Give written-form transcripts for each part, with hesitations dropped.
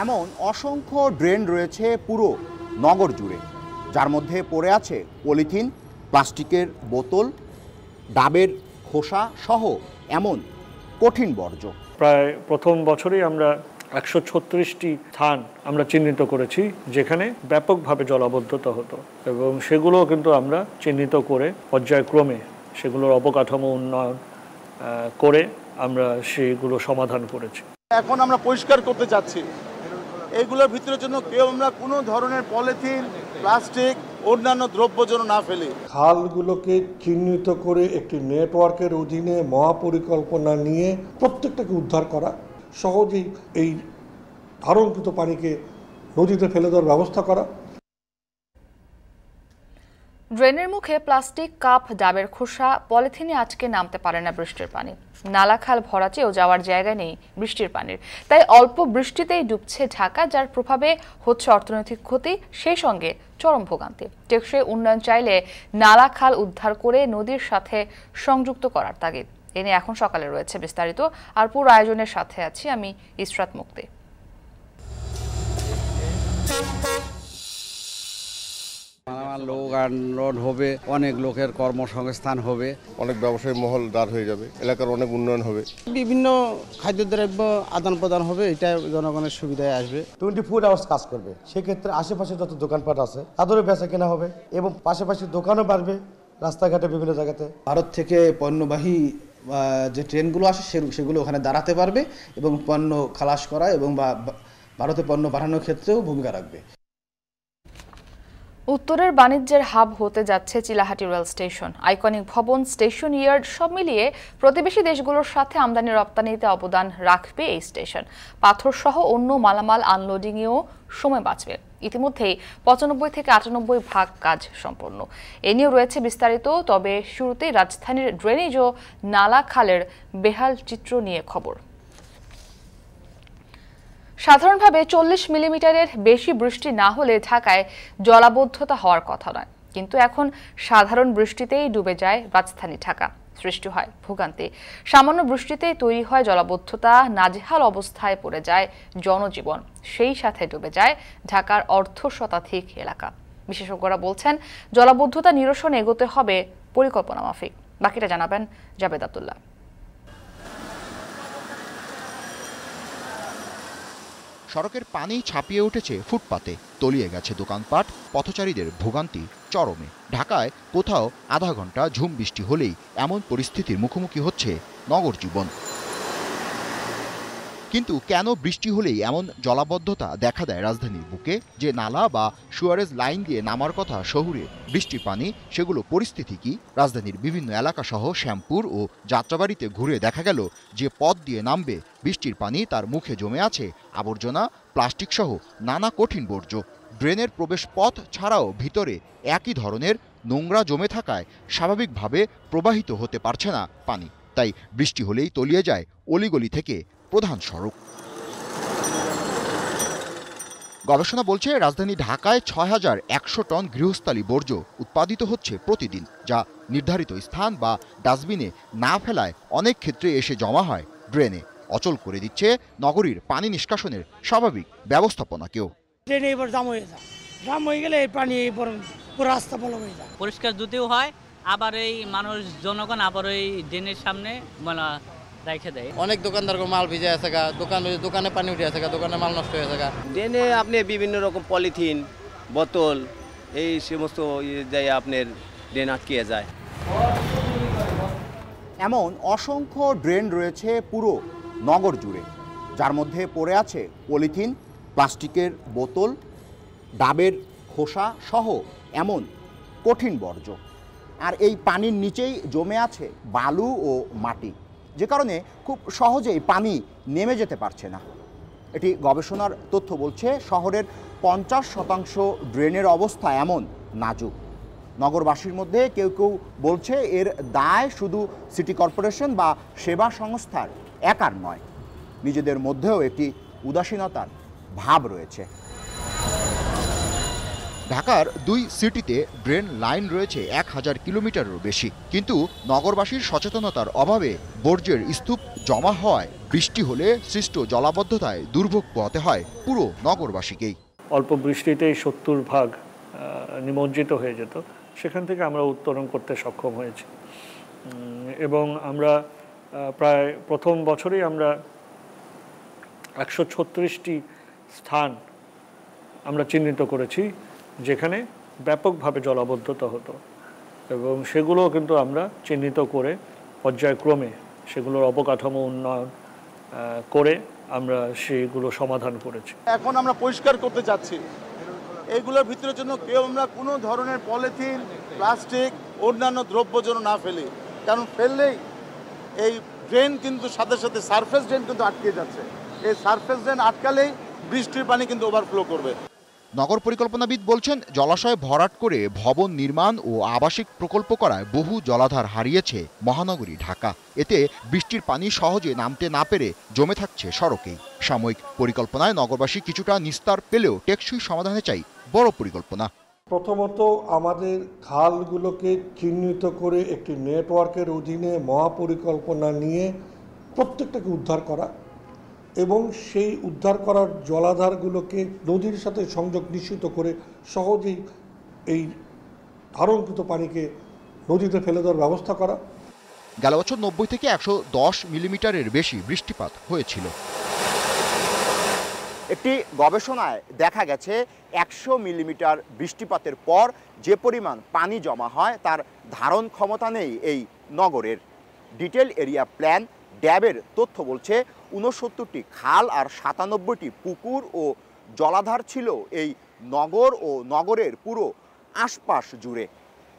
এমন অসংখ্য ড্রেন রয়েছে পুরো নগর জুড়ে, যার মধ্যে পড়ে আছে পলিথিন, প্লাস্টিকের বোতল, ডাবের খোসা সহ এমন কঠিন বর্জ্য। প্রায় প্রথম বছরেই আমরা 136টি স্থান আমরা চিহ্নিত করেছি যেখানে ব্যাপকভাবে জলাবদ্ধতা হতো, এবং সেগুলো কিন্তু আমরা চিহ্নিত করে পর্যায়ক্রমে সেগুলোর অবকাঠামো উন্নয়ন করে আমরা সেগুলো সমাধান করেছি। এখন আমরা পরিষ্কার করতে চাচ্ছি, এইগুলোর ভিতরের জন্য কেউ আমরা কোনো ধরনের পলিথিন, প্লাস্টিক, অন্যান্য দ্রব্য যেন না ফেলি। খালগুলোকে চিহ্নিত করে একটি নেটওয়ার্কের অধীনে মহাপরিকল্পনা নিয়ে প্রত্যেকটাকে উদ্ধার করা, সহজেই এই ধারণকৃত পানিকে নদীতে ফেলে দেওয়ার ব্যবস্থা করা। ড্রেনের মুখে প্লাস্টিক, কাপ, ডাবের খোসা, পলিথিনে আজকে নামতে পারে না বৃষ্টির পানি। নালা খাল ভরাটেও যাওয়ার জায়গা নেই বৃষ্টির পানির, তাই অল্প বৃষ্টিতেই ডুবছে ঢাকা, যার প্রভাবে হচ্ছে অর্থনৈতিক ক্ষতি, সেই সঙ্গে চরম ভোগান্তি। টেকসই উন্নয়ন চাইলে নালা খাল উদ্ধার করে নদীর সাথে সংযুক্ত করার তাগিদ। এ নিয়ে এখন সকালে রয়েছে বিস্তারিত, আর পুরো আয়োজনের সাথে আছি আমি ইসরাত মুক্তি। লোক আনলোড হবে, অনেক লোকের কর্মসংস্থান হবে, অনেক ব্যবসায়ী মহল দাঁড় হয়ে যাবে, এলাকার অনেক উন্নয়ন হবে, বিভিন্ন খাদ্যদ্রব্য আদান প্রদান হবে, এটা জনগণের সুবিধায় আসবে। 24 আওয়ার্স কাজ করবে, সেক্ষেত্রে আশেপাশে যত দোকানপাট আছে তাদেরও বেচা কেনা হবে এবং পাশাপাশি দোকানও বাড়বে রাস্তাঘাটে বিভিন্ন জায়গাতে। ভারত থেকে পণ্যবাহী যে ট্রেনগুলো আসে সেগুলো ওখানে দাঁড়াতে পারবে এবং পণ্য খালাস করা এবং ভারতে পণ্য পাঠানোর ক্ষেত্রেও ভূমিকা রাখবে। উত্তরের বাণিজ্যের হাব হতে যাচ্ছে চিলাহাটি রেল স্টেশন। আইকনিক ভবন, স্টেশন ইয়ার্ড সব মিলিয়ে প্রতিবেশী দেশগুলোর সাথে আমদানি রপ্তানিতে অবদান রাখবে এই স্টেশন। পাথর সহ অন্য মালামাল আনলোডিংয়েও সময় বাঁচবে। ইতিমধ্যেই 95 থেকে 98% কাজ সম্পন্ন। এ নিয়েও রয়েছে বিস্তারিত, তবে শুরুতেই রাজধানীর ড্রেনেজ ও নালা খালের বেহাল চিত্র নিয়ে খবর। সাধারণভাবে 40 মিলিমিটারের বেশি বৃষ্টি না হলে ঢাকায় জলাবদ্ধতা হওয়ার কথা নয়, কিন্তু এখন সাধারণ বৃষ্টিতেই ডুবে যায় রাজধানী ঢাকা, সৃষ্টি হয় ভোগান্তি। সামান্য বৃষ্টিতেই তৈরি হয় জলাবদ্ধতা, নাজেহাল অবস্থায় পড়ে যায় জনজীবন, সেই সাথে ডুবে যায় ঢাকার অর্ধ শতাধিক এলাকা। বিশেষজ্ঞরা বলছেন জলাবদ্ধতা নিরসনে এগোতে হবে পরিকল্পনা মাফিক। বাকিটা জানাবেন জাবেদ আব্দুল্লাহ। সড়কের পানি ছাপিয়ে উঠেছে ফুটপাতে, তলিয়ে গেছে দোকানপাট, পথচারীদের ভোগান্তি চরমে। ঢাকায় কোথাও আধা ঘন্টা ঝুম বৃষ্টি হলেই এমন পরিস্থিতির মুখোমুখি হচ্ছে নগর জীবন। কিন্তু কেন বৃষ্টি হলেই এমন জলাবদ্ধতা দেখা দেয় রাজধানীর বুকে? যে নালা বা সুয়ারেজ লাইন দিয়ে নামার কথা শহুরে বৃষ্টির পানি, সেগুলো পরিস্থিতি কি? রাজধানীর বিভিন্ন এলাকা সহ শ্যামপুর ও যাত্রাবাড়িতে ঘুরে দেখা গেল যে পথ দিয়ে নামবে বৃষ্টির পানি, তার মুখে জমে আছে আবর্জনা, প্লাস্টিক সহ নানা কঠিন বর্জ্য। ড্রেনের প্রবেশ পথ ছাড়াও ভিতরে একই ধরনের নোংরা জমে থাকায় স্বাভাবিকভাবে প্রবাহিত হতে পারছে না পানি। তাই বৃষ্টি হলেই তলিয়ে যায় অলিগলি থেকে প্রধান সড়ক। গবেষণা বলছে রাজধানী ঢাকায় 6100 টন গৃহস্থালী বর্জ্য উৎপাদিত হচ্ছে প্রতিদিন, যা নির্ধারিত স্থান বা ডাস্টবিনে না ফেলায় অনেক ক্ষেত্রে এসে জমা হয় ড্রেনে, অচল করে দিচ্ছে নগরীর পানি নিষ্কাশনের স্বাভাবিক ব্যবস্থাপনাকেও। ড্রেনে এবার জাম হয়ে যায়, জাম হয়ে গেলে এই পানি পুরো রাস্তা বন্ধ হয়ে যায়। পরিষ্কার যদিও হয়, আবার এই মানুষ জনগণ আবার ওই ড্রেনের সামনে রেখে দেয়। অনেক দোকানদার মাল ভিজে আছে, দোকানে পানি উঠে আছে, দোকানে মাল নষ্ট হয়ে আছে। ড্রেনে আপনি বিভিন্ন রকম পলিথিন, বোতল, এই সমস্ত যাই আপনার ড্রেন আটকে যায়। এমন অসংখ্য ড্রেন রয়েছে পুরো নগর জুড়ে, যার মধ্যে পড়ে আছে পলিথিন, প্লাস্টিকের বোতল, ডাবের খোসা সহ এমন কঠিন বর্জ্য। আর এই পানির নিচেই জমে আছে বালু ও মাটি, যে কারণে খুব সহজেই পানি নেমে যেতে পারছে না। এটি গবেষণার তথ্য বলছে শহরের 50% ড্রেনের অবস্থা এমন নাজুক। নগরবাসীর মধ্যে কেউ কেউ বলছে এর দায় শুধু সিটি কর্পোরেশন বা সেবা সংস্থার একার নয়, নিজেদের মধ্যেও একটি উদাসীনতার ভাব রয়েছে। ঢাকার 2 সিটিতে ড্রেন লাইন রয়েছে 1000 কিলোমিটারেরও বেশি, কিন্তু নগরবাসীর সচেতনতার অভাবে বর্জ্যের স্তূপ জমা হওয়ায় বৃষ্টি হলে সৃষ্ট জলাবদ্ধতায় দুর্ভোগ পোহাতে হয় পুরো নগরবাসীকেই। অল্প বৃষ্টিতেই 70% নিমজ্জিত হয়ে যেত, সেখান থেকে আমরা উত্তরণ করতে সক্ষম হয়েছি এবং আমরা প্রায় প্রথম বছরেই আমরা 136টি স্থান আমরা চিহ্নিত করেছি যেখানে ব্যাপকভাবে জলাবদ্ধতা হতো এবং সেগুলো কিন্তু আমরা চিহ্নিত করে পর্যায়ক্রমে সেগুলোর অবকাঠামো উন্নয়ন করে আমরা সেগুলো সমাধান করেছি। এখন আমরা পরিষ্কার করতে যাচ্ছি, এইগুলোর ভিতরের জন্য কেউ আমরা কোনো ধরনের পলিথিন, প্লাস্টিক, অন্যান্য দ্রব্য যেন না ফেলি, কারণ ফেললেই এই ড্রেন কিন্তু সাথে সাথে সারফেস ড্রেন কিন্তু আটকে যাচ্ছে। এই সারফেস ড্রেন আটকালেই বৃষ্টির পানি কিন্তু ওভারফ্লো করবে। নগর পরিকল্পনাবিদ বলছেন, জলাশয় ভরাট করে ভবন নির্মাণ ও আবাসিক প্রকল্প করায় বহু জলাধার হারিয়েছে মহানগরী ঢাকা। এতে বৃষ্টির পানি সহজে নামতে না পেরে জমে থাকছে সড়কেই। সাময়িক পরিকল্পনায় নগরবাসী কিছুটা নিস্তার পেলেও টেকসই সমাধানে চাই বড় পরিকল্পনা। প্রথমত আমাদের খালগুলোকে চিহ্নিত করে একটি নেটওয়ার্কের অধীনে মহাপরিকল্পনা নিয়ে প্রত্যেকটাকে উদ্ধার করা এবং সেই উদ্ধার করার জলাধারগুলোকে নদীর সাথে সংযোগ নিশ্চিত করে সহজেই এই ধারণকৃত পানিকে নদীতে ফেলে দেওয়ার ব্যবস্থা করা। গেল বছর 90 থেকে 110 মিলিমিটারের বেশি বৃষ্টিপাত হয়েছিল। একটি গবেষণায় দেখা গেছে 100 মিলিমিটার বৃষ্টিপাতের পর যে পরিমাণ পানি জমা হয় তার ধারণ ক্ষমতা নেই এই নগরের। ডিটেল এরিয়া প্ল্যান ড্যাবের তথ্য বলছে 69টি খাল আর 97টি পুকুর ও জলাধার ছিল এই নগর ও নগরের পুরো আশপাশ জুড়ে।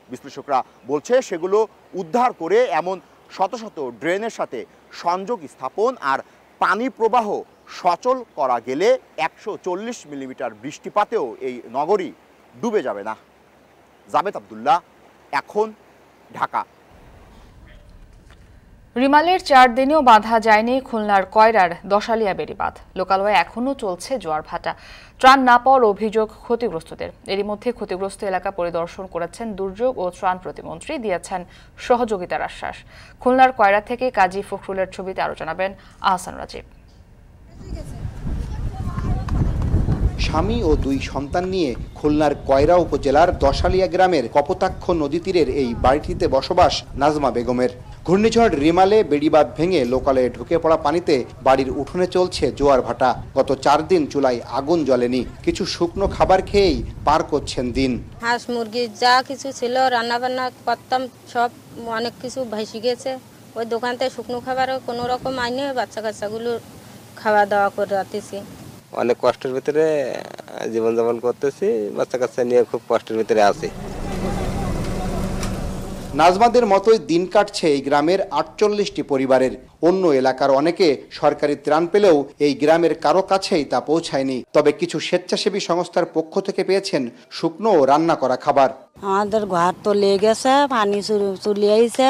বিশ্লেষকরা বলছে সেগুলো উদ্ধার করে এমন শত শত ড্রেনের সাথে সংযোগ স্থাপন আর পানি প্রবাহ সচল করা গেলে 140 মিলিমিটার বৃষ্টিপাতেও এই নগরী ডুবে যাবে না। জাবেদ আব্দুল্লাহ, এখন, ঢাকা। রিমালের 4 দিনেও বাঁধা যায়নি খুলনার কয়রার দশালিয়া বেড়িবাঁধ। লোকালয়ে এখনও চলছে জোয়ার ভাটা। ত্রাণ না পাওয়ার অভিযোগ ক্ষতিগ্রস্তদের। এরই মধ্যে ক্ষতিগ্রস্ত এলাকা পরিদর্শন করেছেন দুর্যোগ ও ত্রাণ প্রতিমন্ত্রী, দিয়েছেন সহযোগিতার আশ্বাস। খুলনার কয়রা থেকে কাজী ফখরুলের ছবিতে আরও জানাবেন আহসান রাজীব। স্বামী ও 2 সন্তান নিয়ে খুলনার কয়রা উপজেলার দশালিয়া গ্রামের কপোতাক্ষ নদী তীরের এই বাড়িটিতে বসবাস নাজমা বেগমের। ঘূর্ণিঝড় রিমালে বেড়িবাঁধ ভেঙে লোকালয়ে ঢুকে পড়া পানিতে বাড়ির উঠোনে চলছে জোয়ার ভাটা। গত 4 দিন চুলায় আগুন জ্বলেনি, কিছু শুকনো খাবার খেয়েই পার করছেন দিন। হাঁস মুরগি যা কিছু ছিল রান্না বান্না করতাম সব অনেক কিছু ভেসে গেছে। ওই দোকান থেকে শুকনো খাবারও কোনো রকম আইনে বাচ্চা কাচ্চাগুলো খাওয়া দাওয়া করে রাখতেছি। অনেক কষ্টের ভিতরে জীবনযাপন করতেছি, বাচ্চা কাচ্চা নিয়ে খুব কষ্টের ভিতরে আছি। নাজমাদের মতোই দিন কাটছে এই গ্রামের 48টি পরিবারের। অন্য এলাকার অনেকে সরকারি ত্রাণ পেলেও এই গ্রামের কারো কাছেই তা পৌঁছায়নি। তবে কিছু স্বেচ্ছাসেবী সংস্থার পক্ষ থেকে পেয়েছেন শুকনো ও রান্না করা খাবার। আমাদের ঘর তো লেগেছে, পানি চলে আইছে,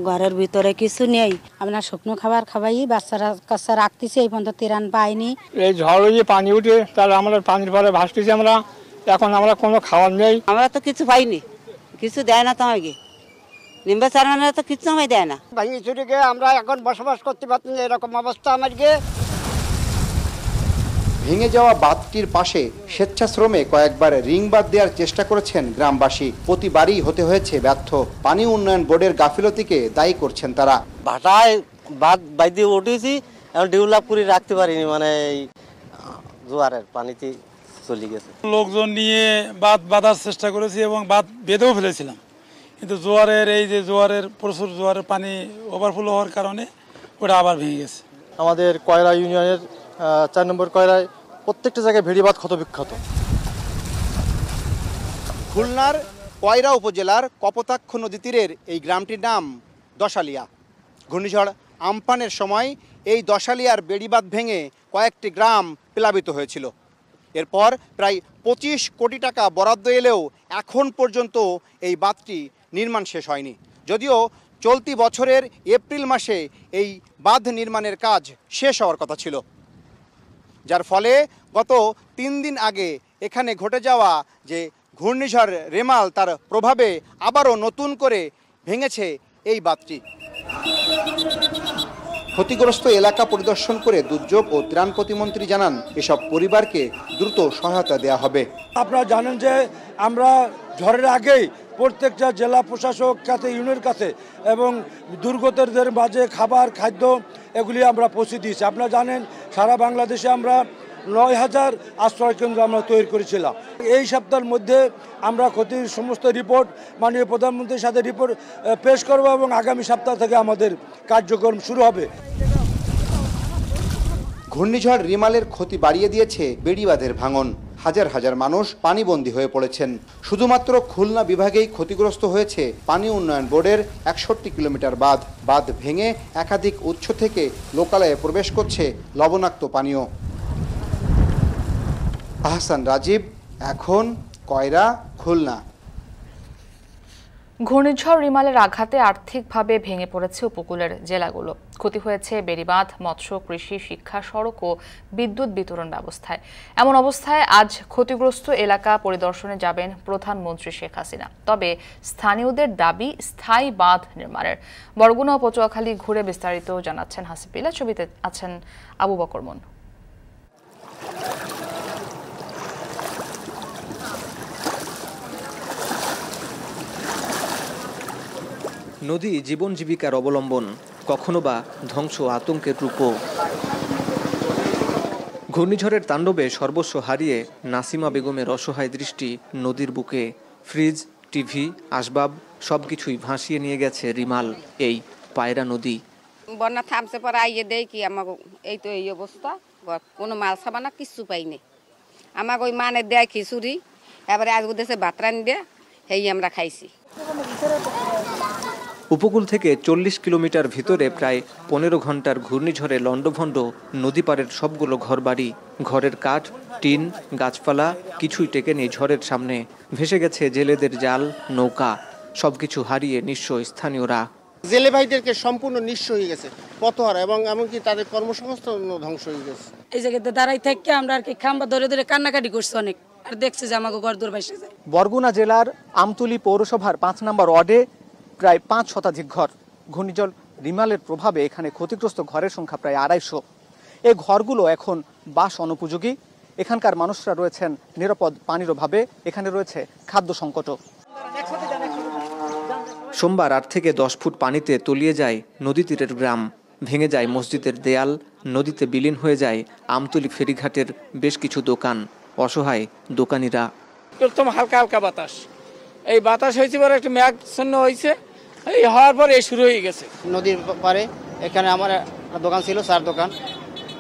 ঘরের ভিতরে কিছু নেই। আমরা শুকনো খাবার খাওয়াই বাচ্চারা কাছে রাখতেছি, এই পর্যন্ত ত্রাণ পাইনি। এই ঝড় যে পানি উঠে তাহলে আমরা পানির পরে ভাসতেছি, আমরা এখন আমরা কোনো খাবার নেই। আমরা তো কিছু পাইনি, কিছু দেয় না তোমাকে, নিম্বা চারানা তো কিছু আমায় দেয় না। ভাঙি চুরি গিয়ে আমরা এখন বসবাস করতে পারছি না, এরকম অবস্থা আমার গিয়ে। ভেঙে যাওয়া বাঁধটির পাশে স্বেচ্ছাশ্রমে কয়েকবার রিং বাঁধ দেওয়ার চেষ্টা করেছেন গ্রামবাসী, প্রতিবারই হতে হয়েছে ব্যর্থ। পানি উন্নয়ন বোর্ডের গাফিলতিকে দায়ী করছেন তারা। ভাটায় বাঁধ বাইতে উঠেছি, এখন ডেভেলপ করে রাখতে পারিনি, মানে এই জোয়ারের পানিতে চলে গেছে। লোকজন নিয়ে বাঁধ বাঁধার চেষ্টা করেছি এবং বাঁধ বেঁধেও ফেলেছিলাম, কিন্তু জোয়ারের প্রচুর জোয়ারের পানি ওভারফ্লো হওয়ার কারণে ওটা আবার ভেঙে গেছে। আমাদের কয়রা ইউনিয়নের 4 নম্বর কয়রায় প্রত্যেকটা জায়গায় ভেড়িবাঁধ ক্ষতবিক্ষত। খুলনার কয়রা উপজেলার কপোতাক্ষ নদী তীরের এই গ্রামটির নাম দশালিয়া। ঘূর্ণিঝড় আমপানের সময় এই দশালিয়ার বেড়িবাঁধ ভেঙে কয়েকটি গ্রাম প্লাবিত হয়েছিল। এরপর প্রায় 25 কোটি টাকা বরাদ্দ এলেও এখন পর্যন্ত এই বাঁধটি নির্মাণ শেষ হয়নি। যদিও চলতি বছরের এপ্রিল মাসে এই বাঁধ নির্মাণের কাজ শেষ হওয়ার কথা ছিল, যার ফলে গত 3 দিন আগে এখানে ঘটে যাওয়া যে ঘূর্ণিঝড় রেমাল তার প্রভাবে আবারও নতুন করে ভেঙেছে এই বাঁধটি। ক্ষতিগ্রস্ত এলাকা পরিদর্শন করে দুর্যোগ ও ত্রাণ প্রতিমন্ত্রী জানান এসব পরিবারকে দ্রুত সহায়তা দেওয়া হবে। আপনারা জানেন যে আমরা ঝড়ের আগেই প্রত্যেকটা জেলা প্রশাসক কাছে ইউনিয়নের কাছে এবং দুর্গতদের মাঝে খাবার খাদ্য এগুলি আমরা পৌঁছে দিয়েছি। আপনারা জানেন সারা বাংলাদেশে আমরা ৯,০০০ আশ্রয় কেন্দ্র আমরা তৈরি করেছিলাম। এই সপ্তাহের মধ্যে আমরা ক্ষতির সমস্ত রিপোর্ট মাননীয় প্রধানমন্ত্রীর সাথে রিপোর্ট পেশ করব এবং আগামী সপ্তাহ থেকে আমাদের কার্যক্রম শুরু হবে। ঘূর্ণিঝড় রিমালের ক্ষতি বাড়িয়ে দিয়েছে বেড়িবাঁধের ভাঙন। হাজার হাজার মানুষ পানিবন্দী হয়ে পড়েছেন। শুধুমাত্র খুলনা বিভাগেই ক্ষতিগ্রস্ত হয়েছে পানি উন্নয়ন বোর্ডের ৬১ কিলোমিটার বাঁধ। বাঁধ ভেঙে একাধিক উৎস থেকে লোকালয়ে প্রবেশ করছে লবণাক্ত পানীয়। আহসান রাজীব, এখন কয়রা, খুলনা। ঘূর্ণিঝড় রিমালের আঘাতে আর্থিকভাবে ভেঙে পড়েছে উপকূলের জেলাগুলো। ক্ষতি হয়েছে বেড়িবাঁধ, মৎস্য, কৃষি, শিক্ষা, সড়ক ও বিদ্যুৎ বিতরণ ব্যবস্থায়। এমন অবস্থায় আজ ক্ষতিগ্রস্ত এলাকা পরিদর্শনে যাবেন প্রধানমন্ত্রী শেখ হাসিনা। তবে স্থানীয়দের দাবি স্থায়ী বাঁধ নির্মাণের। বরগুনা ও পটুয়াখালী ঘুরে বিস্তারিত জানাচ্ছেন হাসিবিল্লাহ। ছবিতে আছেন আবু বকর মন। নদী জীবন জীবিকার অবলম্বন, কখনো বা ধ্বংস আতঙ্কের রূপও। ঘূর্ণিঝড়ের তাণ্ডবে সর্বস্ব হারিয়ে নাসিমা বেগমের অসহায় দৃষ্টি নদীর বুকে। ফ্রিজ, টিভি, আসবাব সবকিছুই ভাসিয়ে নিয়ে গেছে রিমাল, এই পায়রা নদী। বন্যা থামছে পরে আইয়ে দেয় কি আমাকে এই তো এই অবস্থা, কোনো মাল সাবানা কিচ্ছু পাইনি। আমাকে ওই মানে দেয় খিচুড়ি, এবারে আজ দেশে ভাত রান দিয়ে সেই আমরা খাইছি। উপকূল থেকে ৪০ কিলোমিটার ভিতরে প্রায় ১৫ ঘন্টার ঘূর্ণিঝড়ে লণ্ডভণ্ড নদী পাড়ের সবগুলো ঘরবাড়ি। ঘরের কাঠ, টিন, গাছপালা কিছুই টেকে নেই ঝড়ের সামনে। ভেসে গেছে জেলেদের জাল, নৌকা, সবকিছু হারিয়ে নিঃস্ব স্থানীয়রা। জেলে ভাইদেরকে সম্পূর্ণ নিঃস্ব হয়ে গেছে, পথহারা, এবং এমনকি তাদের কর্মসংস্থান ধ্বংস হয়ে গেছে। এই জায়গাতে দাঁড়াই থেকে আমরা আর কি খাম্বা ধরে ধরে কান্নাকাটি করছি অনেক, আর দেখছে যে আমাকে ঘর দূর বাইসে যায়। বরগুনা জেলার আমতলী পৌরসভার ৫ নম্বর ওয়ার্ডে প্রায় ৫ শতাধিক ঘর। ঘূর্ণিঝড় রিমালের প্রভাবে এখানে ক্ষতিগ্রস্ত ঘরের সংখ্যা প্রায় ২৫০। এই ঘরগুলো এখন বাস অনুপযোগী। এখানকার মানুষরা রয়েছেন নিরাপদ পানির অভাবে, এখানে রয়েছে খাদ্য সংকটও। সোমবার ৮ থেকে ১০ ফুট পানিতে তলিয়ে যায় নদী তীরের গ্রাম। ভেঙে যায় মসজিদের দেয়াল, নদীতে বিলীন হয়ে যায় আমতলী ফেরিঘাটের বেশ কিছু দোকান। অসহায় দোকানিরা। একদম হালকা হালকা বাতাস, এই বাতাস হয়েছে পরে একটা মেঘাচ্ছন্ন হয়েছে, এই হওয়ার পরে শুরু হয়ে গেছে। নদীর পারে এখানে আমার একটা দোকান ছিল, চার দোকান।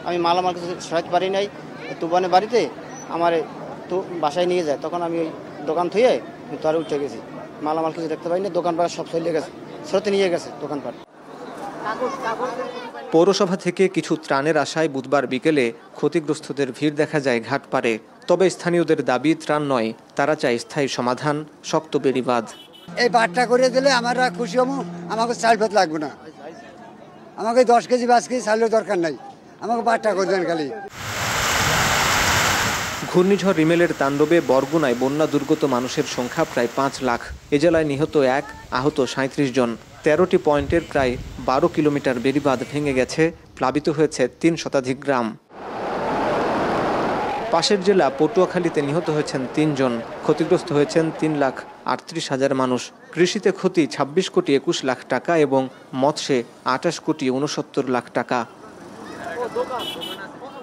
আমি মালামাল কিছু সরাতে পারি নাই। তুফানের বাড়িতে আমার তো বাসায় নিয়ে যায়, তখন আমি ওই দোকান থুয়ে তারে উঠে গেছি। মালামাল কিছু দেখতে পাইনি, দোকানপাট সব চলে গেছে, স্রোতে নিয়ে গেছে দোকানপাট। পৌরসভা থেকে কিছু ত্রাণের আশায় বুধবার বিকেলে ক্ষতিগ্রস্তদের ভিড় দেখা যায় ঘাট পাড়ে। তবে স্থানীয়দের দাবি ত্রাণ নয়, তারা চায় স্থায়ী সমাধান, শক্ত বেড়িবাঁধ। এই বাঁধটা করে দিলে আমরা খুশি হবো, আমাকে চাল ভাত লাগবে না, আমাকে 10 কেজি 5 কেজি চালের দরকার নাই, আমাকে বাঁধটা করে দেন খালি। ঘূর্ণিঝড় রিমেলের তাণ্ডবে বরগুনায় বন্যা দুর্গত মানুষের সংখ্যা প্রায় ৫ লাখ। এ জেলায় নিহত ১, আহত ৩৭ জন। ১৩টি পয়েন্টের প্রায় ১২ কিলোমিটার বেড়িবাঁধ ভেঙে গেছে, প্লাবিত হয়েছে ৩ শতাধিক গ্রাম। পাশের জেলা পটুয়াখালীতে নিহত হয়েছেন ৩ জন, ক্ষতিগ্রস্ত হয়েছেন ৩,৩৮,০০০ মানুষ। কৃষিতে ক্ষতি ২৬ কোটি ২১ লাখ টাকা এবং মৎস্যে ২৮ কোটি ৬৯ লাখ টাকা।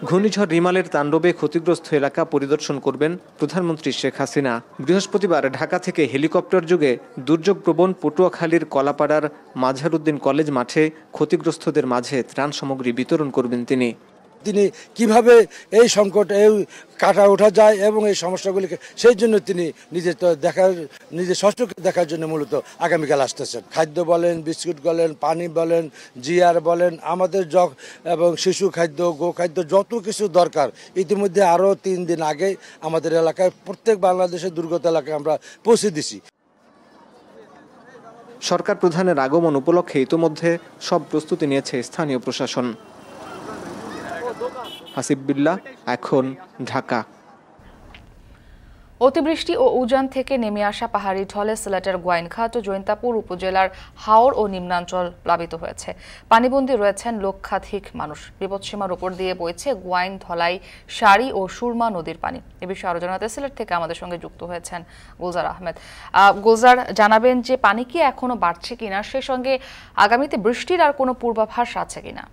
ঘূর্ণিঝড় রিমালের তাণ্ডবে ক্ষতিগ্রস্ত এলাকা পরিদর্শন করবেন প্রধানমন্ত্রী শেখ হাসিনা। বৃহস্পতিবার ঢাকা থেকে হেলিকপ্টার যোগে দুর্যোগপ্রবণ পটুয়াখালীর কলাপাড়ার মাঝারুদ্দিন কলেজ মাঠে ক্ষতিগ্রস্তদের মাঝে ত্রাণ সামগ্রী বিতরণ করবেন তিনি। তিনি কিভাবে এই সংকট কাটা ওঠা যায় এবং এই সমস্যাগুলিকে, সেই জন্য তিনি নিজের ষষ্ঠকে দেখার জন্য মূলত আগামীকাল আসতেছেন। খাদ্য বলেন, বিস্কুট বলেন, পানি বলেন, জিআর বলেন, আমাদের এবং শিশু খাদ্য, গোখাদ্য যত কিছু দরকার ইতিমধ্যে আরও 3 দিন আগে আমাদের এলাকায় প্রত্যেক বাংলাদেশের দুর্গত এলাকায় আমরা পৌঁছে দিছি। সরকার প্রধানের আগমন উপলক্ষে ইতোমধ্যে সব প্রস্তুতি নিয়েছে স্থানীয় প্রশাসন। হাসিবিল্লাহ, এখন ঢাকা। অতিবৃষ্টি ও উজান থেকে নেমে আসা পাহাড়ি ঢলে সিলেটের গোয়াইনঘাট ও জৈন্তাপুর উপজেলার হাওর ও নিম্নাঞ্চল প্লাবিত হয়েছে। পানিবন্দী রয়েছেন লক্ষাধিক মানুষ। বিপদসীমার উপর দিয়ে বইছে গোয়াইন, ধলাই, সারি ও সুরমা নদীর পানি। এ বিষয়ে আরো জানাতে সিলেট থেকে আমাদের সঙ্গে যুক্ত হয়েছেন গুলজার আহমেদ। গুলজার, জানাবেন যে পানি কি এখনো বাড়ছে কিনা, সেই সঙ্গে আগামীতে বৃষ্টির আর কোনো পূর্বাভাস আছে কিনা?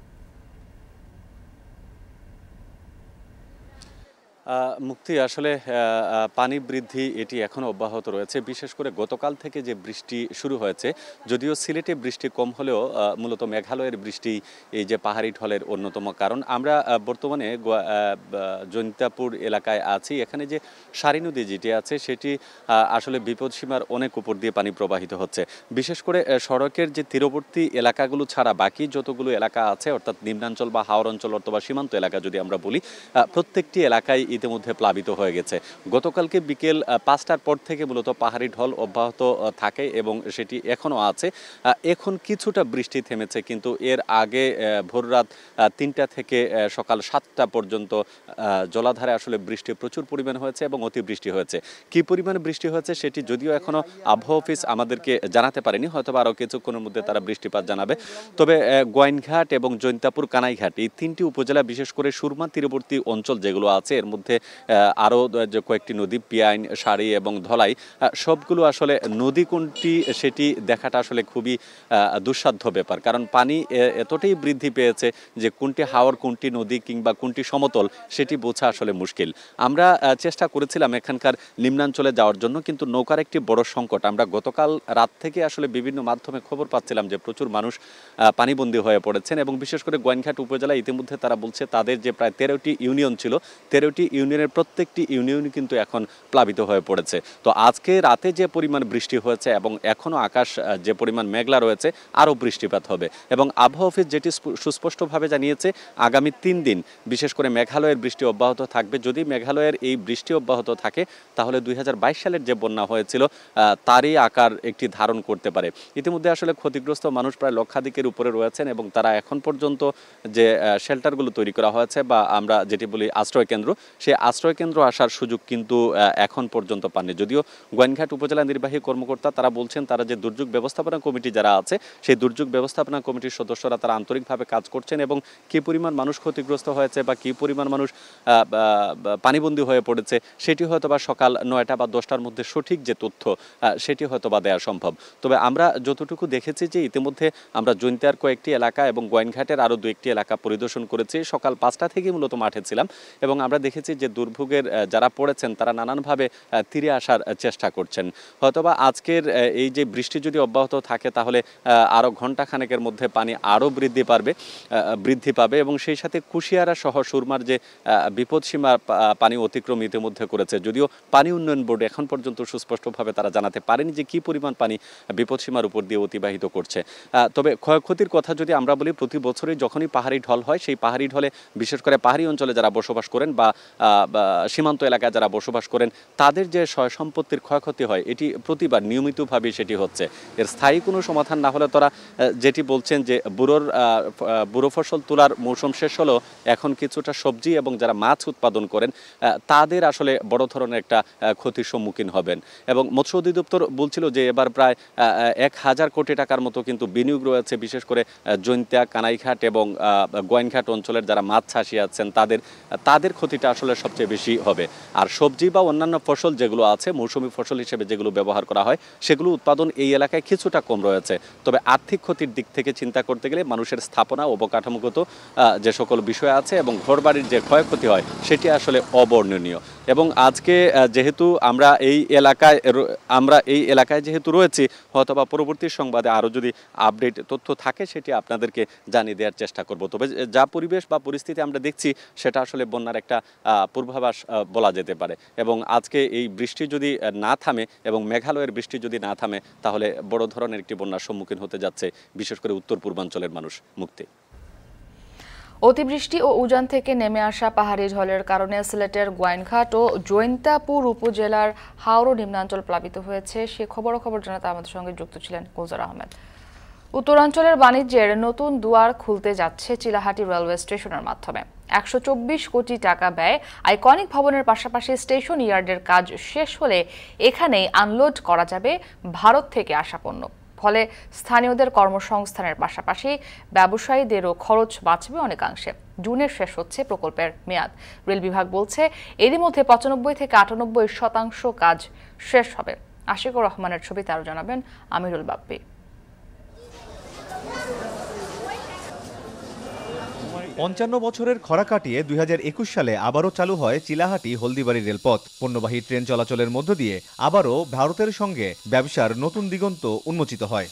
মুক্তি, আসলে পানি বৃদ্ধি এটি এখনও অব্যাহত রয়েছে। বিশেষ করে গতকাল থেকে যে বৃষ্টি শুরু হয়েছে, যদিও সিলেটে বৃষ্টি কম হলেও মূলত মেঘালয়ের বৃষ্টি এই যে পাহাড়ি ঢলের অন্যতম কারণ। আমরা বর্তমানে জৈন্তাপুর এলাকায় আছি। এখানে যে সারি নদী যেটি আছে সেটি আসলে বিপদসীমার অনেক উপর দিয়ে পানি প্রবাহিত হচ্ছে। বিশেষ করে সড়কের যে তীরবর্তী এলাকাগুলো ছাড়া বাকি যতগুলো এলাকা আছে, অর্থাৎ নিম্নাঞ্চল বা হাওর অঞ্চল অথবা সীমান্ত এলাকা যদি আমরা বলি, প্রত্যেকটি এলাকায় ইতিমধ্যে প্লাবিত হয়ে গেছে। গতকালকে বিকেল 5টার পর থেকে মূলত পাহাড়ি ঢল অব্যাহত থাকে এবং সেটি এখনও আছে। এখন কিছুটা বৃষ্টি থেমেছে, কিন্তু এর আগে ভোররাত 3টা থেকে সকাল 7টা পর্যন্ত জলাধারে আসলে বৃষ্টি প্রচুর পরিমাণ হয়েছে এবং অতিবৃষ্টি হয়েছে। কি পরিমাণ বৃষ্টি হয়েছে সেটি যদিও এখনও আবহাওয়া অফিস আমাদেরকে জানাতে পারেনি, হয়তো আরও কিছুক্ষণের মধ্যে তারা বৃষ্টিপাত জানাবে। তবে গোয়াইনঘাট এবং জৈন্তাপুর, কানাইঘাট এই 3টি উপজেলা, বিশেষ করে সুরমা তীরবর্তী অঞ্চল যেগুলো আছে, এর মধ্যে আরও যে কয়েকটি নদী, পিয়াইন, সারি এবং ধলাই, সবগুলো আসলে নদী কোনটি সেটি দেখাটা আসলে খুবই দুঃসাধ্য ব্যাপার। কারণ পানি এতটাই বৃদ্ধি পেয়েছে যে কোনটি হাওর, কোনটি নদী কিংবা কোনটি সমতল সেটি বোঝা আসলে মুশকিল। আমরা চেষ্টা করেছিলাম এখানকার নিম্নাঞ্চলে যাওয়ার জন্য, কিন্তু নৌকার একটি বড় সংকট। আমরা গতকাল রাত থেকে আসলে বিভিন্ন মাধ্যমে খবর পাচ্ছিলাম যে প্রচুর মানুষ পানিবন্দী হয়ে পড়েছেন এবং বিশেষ করে গোয়াইনঘাট উপজেলা ইতিমধ্যে তারা বলছে তাদের যে প্রায় 13টি ইউনিয়ন ছিল, 13টি ইউনিয়নের প্রত্যেকটি ইউনিয়ন কিন্তু এখন প্লাবিত হয়ে পড়েছে। তো আজকে রাতে যে পরিমাণ বৃষ্টি হয়েছে এবং এখনও আকাশ যে পরিমাণ মেঘলা রয়েছে, আরও বৃষ্টিপাত হবে। এবং আবহাওয়া অফিস যেটি সুস্পষ্টভাবে জানিয়েছে, আগামী 3 দিন বিশেষ করে মেঘালয়ের বৃষ্টি অব্যাহত থাকবে। যদি মেঘালয়ের এই বৃষ্টি অব্যাহত থাকে তাহলে 2022 সালের যে বন্যা হয়েছিল তারই আকার একটি ধারণ করতে পারে। ইতিমধ্যে আসলে ক্ষতিগ্রস্ত মানুষ প্রায় লক্ষাধিকের উপরে রয়েছেন এবং তারা এখন পর্যন্ত যে শেল্টারগুলো তৈরি করা হয়েছে বা আমরা যেটি বলি আশ্রয় কেন্দ্র, সেই আশ্রয় কেন্দ্র আসার সুযোগ কিন্তু এখন পর্যন্ত পাননি। যদিও গোয়াইনঘাট উপজেলা নির্বাহী কর্মকর্তা তারা বলছেন তারা যে দুর্যোগ ব্যবস্থাপনা কমিটি যারা আছে, সেই দুর্যোগ ব্যবস্থাপনা কমিটির সদস্যরা তারা আন্তরিকভাবে কাজ করছেন এবং কী পরিমাণ মানুষ ক্ষতিগ্রস্ত হয়েছে বা কী পরিমাণ মানুষ পানিবন্দী হয়ে পড়েছে সেটি হয়তো বা সকাল 9টা বা 10টার মধ্যে সঠিক যে তথ্য সেটি হয়তো বা দেওয়া সম্ভব। তবে আমরা যতটুকু দেখেছি যে ইতিমধ্যে আমরা জৈন্তার কয়েকটি এলাকা এবং গোয়াইনঘাটের আরও 2-1টি এলাকা পরিদর্শন করেছি। সকাল 5টা থেকে মূলত মাঠে ছিলাম এবং আমরা দেখেছি যে দুর্ভোগের যারা পড়েছেন তারা নানানভাবে তীরে আসার চেষ্টা করছেন। হয়তোবা আজকের এই যে বৃষ্টি যদি অব্যাহত থাকে তাহলে আরও ঘণ্টাখানেকের মধ্যে পানি আরও বৃদ্ধি পাবে এবং সেই সাথে কুশিয়ারা সহ সুরমার যে বিপদসীমা পানি অতিক্রম ইতিমধ্যে করেছে। যদিও পানি উন্নয়ন বোর্ড এখন পর্যন্ত সুস্পষ্টভাবে তারা জানাতে পারেনি যে কী পরিমাণ পানি বিপদসীমার উপর দিয়ে অতিবাহিত করছে। তবে ক্ষয়ক্ষতির কথা যদি আমরা বলি, প্রতি বছরই যখনই পাহাড়ি ঢল হয়, সেই পাহাড়ি ঢলে বিশেষ করে পাহাড়ি অঞ্চলে যারা বসবাস করেন বা সীমান্ত এলাকায় যারা বসবাস করেন তাদের যে সয় সম্পত্তির ক্ষয়ক্ষতি হয়, এটি প্রতিবার নিয়মিতভাবে সেটি হচ্ছে। এর স্থায়ী কোনো সমাধান না হলে তারা যেটি বলছেন যে বুড়ো ফসল তোলার মৌসুম শেষ হলেও এখন কিছুটা সবজি এবং যারা মাছ উৎপাদন করেন তাদের আসলে বড় ধরনের একটা ক্ষতির সম্মুখীন হবেন। এবং মৎস্য অধিদপ্তর বলছিল যে এবার প্রায় 1000 কোটি টাকার মতো কিন্তু বিনিয়োগ রয়েছে, বিশেষ করে জৈন্তা, কানাইঘাট এবং গোয়াইনঘাট অঞ্চলের যারা মাছ চাষি আছেন তাদের ক্ষতিটা আসলে সবচেয়ে বেশি হবে। আর সবজি বা অন্যান্য ফসল যেগুলো আছে, মৌসুমি ফসল হিসেবে যেগুলো ব্যবহার করা হয়, সেগুলো উৎপাদন এই এলাকায় কিছুটা কম রয়েছে। তবে আর্থিক ক্ষতির দিক থেকে চিন্তা করতে গেলে মানুষের স্থাপনা, অবকাঠামোগত যে সকল বিষয় আছে এবং ঘরবাড়ির যে ক্ষয়ক্ষতি হয় সেটি আসলে অবর্ণনীয়। এবং আজকে যেহেতু আমরা এই এলাকায় যেহেতু রয়েছি, হয়তোবা পরবর্তী সংবাদে আরও যদি আপডেট তথ্য থাকে সেটি আপনাদেরকে জানিয়ে দেওয়ার চেষ্টা করব। তবে যা পরিবেশ বা পরিস্থিতি আমরা দেখছি সেটা আসলে বন্যার একটা পূর্বাভাস বলা যেতে পারে। এবং আজকে এই বৃষ্টি যদি না থামে এবং মেঘালয়ের বৃষ্টি যদি না থামে তাহলে বড় ধরনের একটি বন্যার সম্মুখীন হতে যাচ্ছে বিশেষ করে উত্তর পূর্বাঞ্চলের মানুষ। মুক্তি। অতিবৃষ্টি ও উজান থেকে নেমে আসা পাহাড়ি ঢলের কারণে সিলেটের গোয়াইনঘাট ও জৈন্তাপুর উপজেলার হাওর ও নিম্নাঞ্চল প্লাবিত হয়েছে। সে খবর জানাতে আমাদের সঙ্গে যুক্ত ছিলেন গুলজার আহমেদ। উত্তরাঞ্চলের বাণিজ্যের নতুন দুয়ার খুলতে যাচ্ছে চিলাহাটি রেলওয়ে স্টেশনের মাধ্যমে। 124 কোটি টাকা ব্যয় আইকনিক ভবনের পাশাপাশি স্টেশন ইয়ার্ডের কাজ শেষ হলে এখানেই আনলোড করা যাবে ভারত থেকে আসা পণ্য। ফলে স্থানীয়দের কর্মসংস্থানের পাশাপাশি ব্যবসায়ীদেরও খরচ বাঁচবে অনেকাংশে। জুনের শেষ হচ্ছে প্রকল্পের মেয়াদ। রেল বিভাগ বলছে এরই মধ্যে 95 থেকে 98% কাজ শেষ হবে। আশিকুর রহমানের ছবিতে আরও জানাবেন আমিরুল বাপ্পি। ৫৫ বছরের খরা কাটিয়ে ২০২১ সালে আবারও চালু হয় চিলাহাটি হলদিবাড়ি রেলপথ। পণ্যবাহী ট্রেন চলাচলের মধ্য দিয়ে আবারও ভারতের সঙ্গে ব্যবসার নতুন দিগন্ত উন্মোচিত হয়।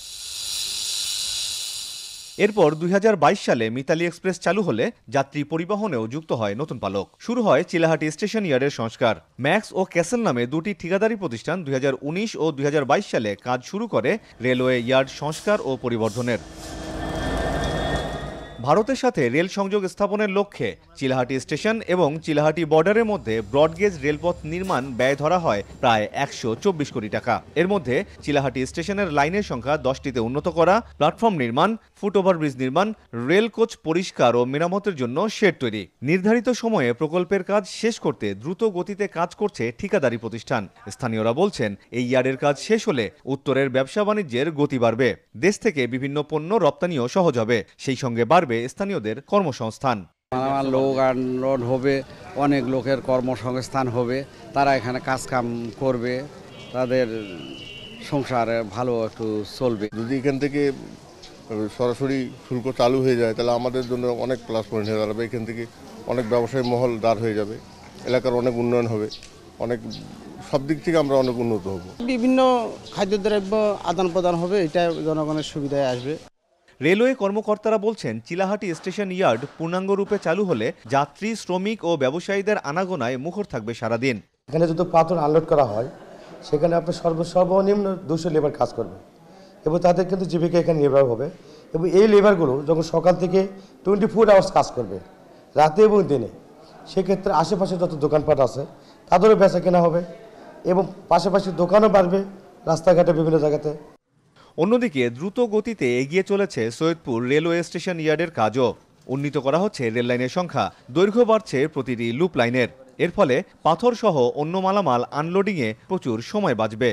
এরপর ২০২২ সালে মিতালি এক্সপ্রেস চালু হলে যাত্রী পরিবহনেও যুক্ত হয় নতুন পালক। শুরু হয় চিলাহাটি স্টেশন ইয়ার্ডের সংস্কার। ম্যাক্স ও ক্যাসেল নামে দুটি ঠিকাদারি প্রতিষ্ঠান ২০১৯ ও ২০২২ সালে কাজ শুরু করে রেলওয়ে ইয়ার্ড সংস্কার ও পরিবর্ধনের। ভারতের সাথে রেল সংযোগ স্থাপনের লক্ষ্যে চিলাহাটি স্টেশন এবং চিলাহাটি বর্ডারের মধ্যে ব্রডগেজ রেলপথ নির্মাণ ব্যয় ধরা হয় প্রায় ১২৪ কোটি টাকা। এর মধ্যে চিলাহাটি স্টেশনের লাইনের সংখ্যা 10টিতে উন্নত করা, প্ল্যাটফর্ম নির্মাণ, ফুট ওভারব্রিজ নির্মাণ, রেল কোচ পরিষ্কার ও মেরামতের জন্য শেড তৈরি। নির্ধারিত সময়ে প্রকল্পের কাজ শেষ করতে দ্রুত গতিতে কাজ করছে ঠিকাদারি প্রতিষ্ঠান। স্থানীয়রা বলছেন এই ইয়ার্ডের কাজ শেষ হলে উত্তরের ব্যবসা বাণিজ্যের গতি বাড়বে। দেশ থেকে বিভিন্ন পণ্য রপ্তানিও সহজ হবে। সেই সঙ্গে বাড়বে স্থানীয়দের কর্মসংস্থান। লোক আনলোড হবে, অনেক লোকের কর্মসংস্থান হবে, তারা এখানে কাজকাম করবে, তাদের সংসার ভালো একটু চলবে। যদি এখান থেকে সরাসরি শুল্ক চালু হয়ে যায় তাহলে আমাদের জন্য অনেক প্লাস পয়েন্ট হয়ে দাঁড়াবে। এখান থেকে অনেক ব্যবসায়ী মহল দাঁড় হয়ে যাবে, এলাকার অনেক উন্নয়ন হবে, অনেক সব দিক থেকে আমরা অনেক উন্নত হব। বিভিন্ন খাদ্যদ্রব্য আদান প্রদান হবে, এটা জনগণের সুবিধায় আসবে। রেলওয়ে কর্মকর্তারা বলছেন চিলাহাটি স্টেশন ইয়ার্ড পূর্ণাঙ্গ রূপে চালু হলে যাত্রী, শ্রমিক ও ব্যবসায়ীদের আনাগোনায় মুখর থাকবে সারাদিন। এখানে যদি পাথর আনলোড করা হয় সেখানে আপনার সর্বনিম্ন 200 লেবার কাজ করবে এবং তাদের কিন্তু জীবিকা এখানে নির্ভর হবে। এবং এই লেবারগুলো যখন সকাল থেকে 24 আওয়ার্স কাজ করবে, রাতে এবং দিনে, সেক্ষেত্রে আশেপাশে যত দোকানপাট আছে তাদেরও বেচা কেনা হবে এবং পাশাপাশি দোকানও বাড়বে রাস্তাঘাটে বিভিন্ন জায়গাতে। অন্যদিকে দ্রুত গতিতে এগিয়ে চলেছে সৈয়দপুর রেলওয়ে স্টেশন ইয়ার্ডের কাজও। উন্নীত করা হচ্ছে রেল লাইনের সংখ্যা, দৈর্ঘ্য বাড়ছে প্রতিটি লুপ লাইনের। এর ফলে পাথর সহ অন্য মালামাল আনলোডিংয়ে প্রচুর সময় বাঁচবে।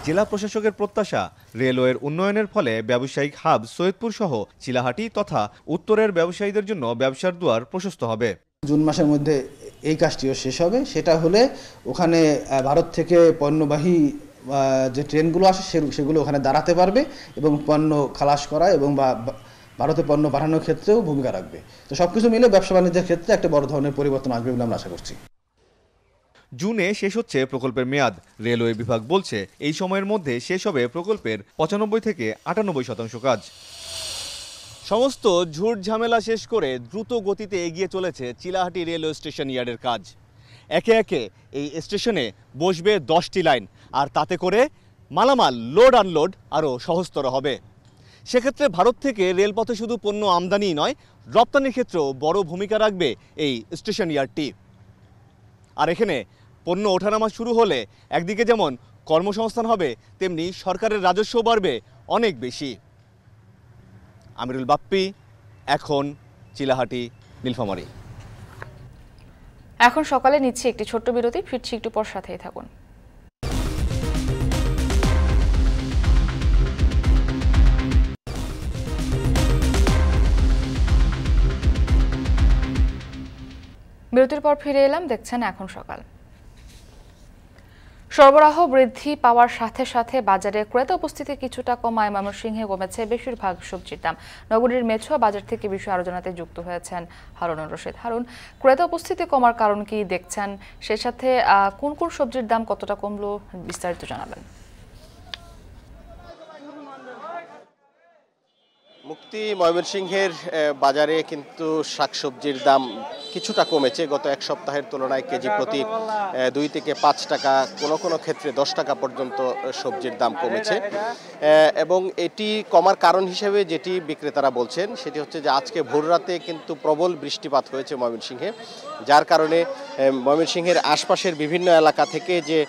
জেলা প্রশাসকের প্রত্যাশা, রেলওয়ের উন্নয়নের ফলে ব্যবসায়িক হাব সৈয়দপুর সহ চিলাহাটি তথা উত্তরের ব্যবসায়ীদের জন্য ব্যবসার দুয়ার প্রশস্ত হবে। জুন মাসের মধ্যে এই কাজটিও শেষ হবে। সেটা হলে ওখানে ভারত থেকে পণ্যবাহী যে ট্রেনগুলো আসে সেগুলো ওখানে দাঁড়াতে পারবে এবং পণ্য খালাস করা এবং ভারতে পণ্য পাঠানোর ক্ষেত্রেও ভূমিকা রাখবে। তো সবকিছু মিলে ব্যবসা বাণিজ্যের ক্ষেত্রে একটা বড় ধরনের পরিবর্তন আসবে বলে আমরা আশা করছি। জুনে শেষ হচ্ছে প্রকল্পের মেয়াদ। রেলওয়ে বিভাগ বলছে এই সময়ের মধ্যে শেষ হবে প্রকল্পের 95 থেকে 98% কাজ। সমস্ত ঝুট ঝামেলা শেষ করে দ্রুত গতিতে এগিয়ে চলেছে চিলাহাটি রেলওয়ে স্টেশন ইয়ার্ডের কাজ। একে একে এই স্টেশনে বসবে 10টি লাইন, আর তাতে করে মালামাল লোড আনলোড আরও সহজতর হবে। সেক্ষেত্রে ভারত থেকে রেলপথে শুধু পণ্য আমদানি নয়, রপ্তানির ক্ষেত্রেও বড় ভূমিকা রাখবে এই স্টেশন ইয়ার্ডটি। আর এখানে পণ্য ওঠানামা শুরু হলে একদিকে যেমন কর্মসংস্থান হবে, তেমনি সরকারের রাজস্বও বাড়বে অনেক বেশি। আমিরুল বাপ্পি, এখন চিলাহাটি, নীলফামারী। এখন সকালে নিচ্ছি একটি ছোট্ট বিরতি, ফিরছি একটু পর, সাথেই থাকুন। বিরতির পর ফিরে এলাম, দেখছেন এখন সকাল। সরবরাহ বৃদ্ধি পাওয়ার সাথে সাথে বাজারে ক্রেতা উপস্থিতি কিছুটা কমায় ময়মনসিংহে কমেছে বেশিরভাগ সবজির দাম। নগরীর মেছুয়া বাজার থেকে বিষয় আলোচনাতে যুক্ত হয়েছেন হারুনুর রশিদ। হারুন, ক্রেতা উপস্থিতি কমার কারণ কি দেখছেন, সে সাথে কোন কোন সবজির দাম কতটা কমলো, বিস্তারিত জানাবেন। মুক্তি, ময়মনসিংহের বাজারে কিন্তু শাকসবজির দাম কিছুটা কমেছে। গত এক সপ্তাহের তুলনায় কেজি প্রতি 2 থেকে 5 টাকা, কোনো কোনো ক্ষেত্রে 10 টাকা পর্যন্ত সবজির দাম কমেছে। এবং এটি কমার কারণ হিসেবে যেটি বিক্রেতারা বলছেন সেটি হচ্ছে যে আজকে ভোররাতে কিন্তু প্রবল বৃষ্টিপাত হয়েছে ময়মনসিংহে, যার কারণে ময়মনসিংহের আশপাশের বিভিন্ন এলাকা থেকে যে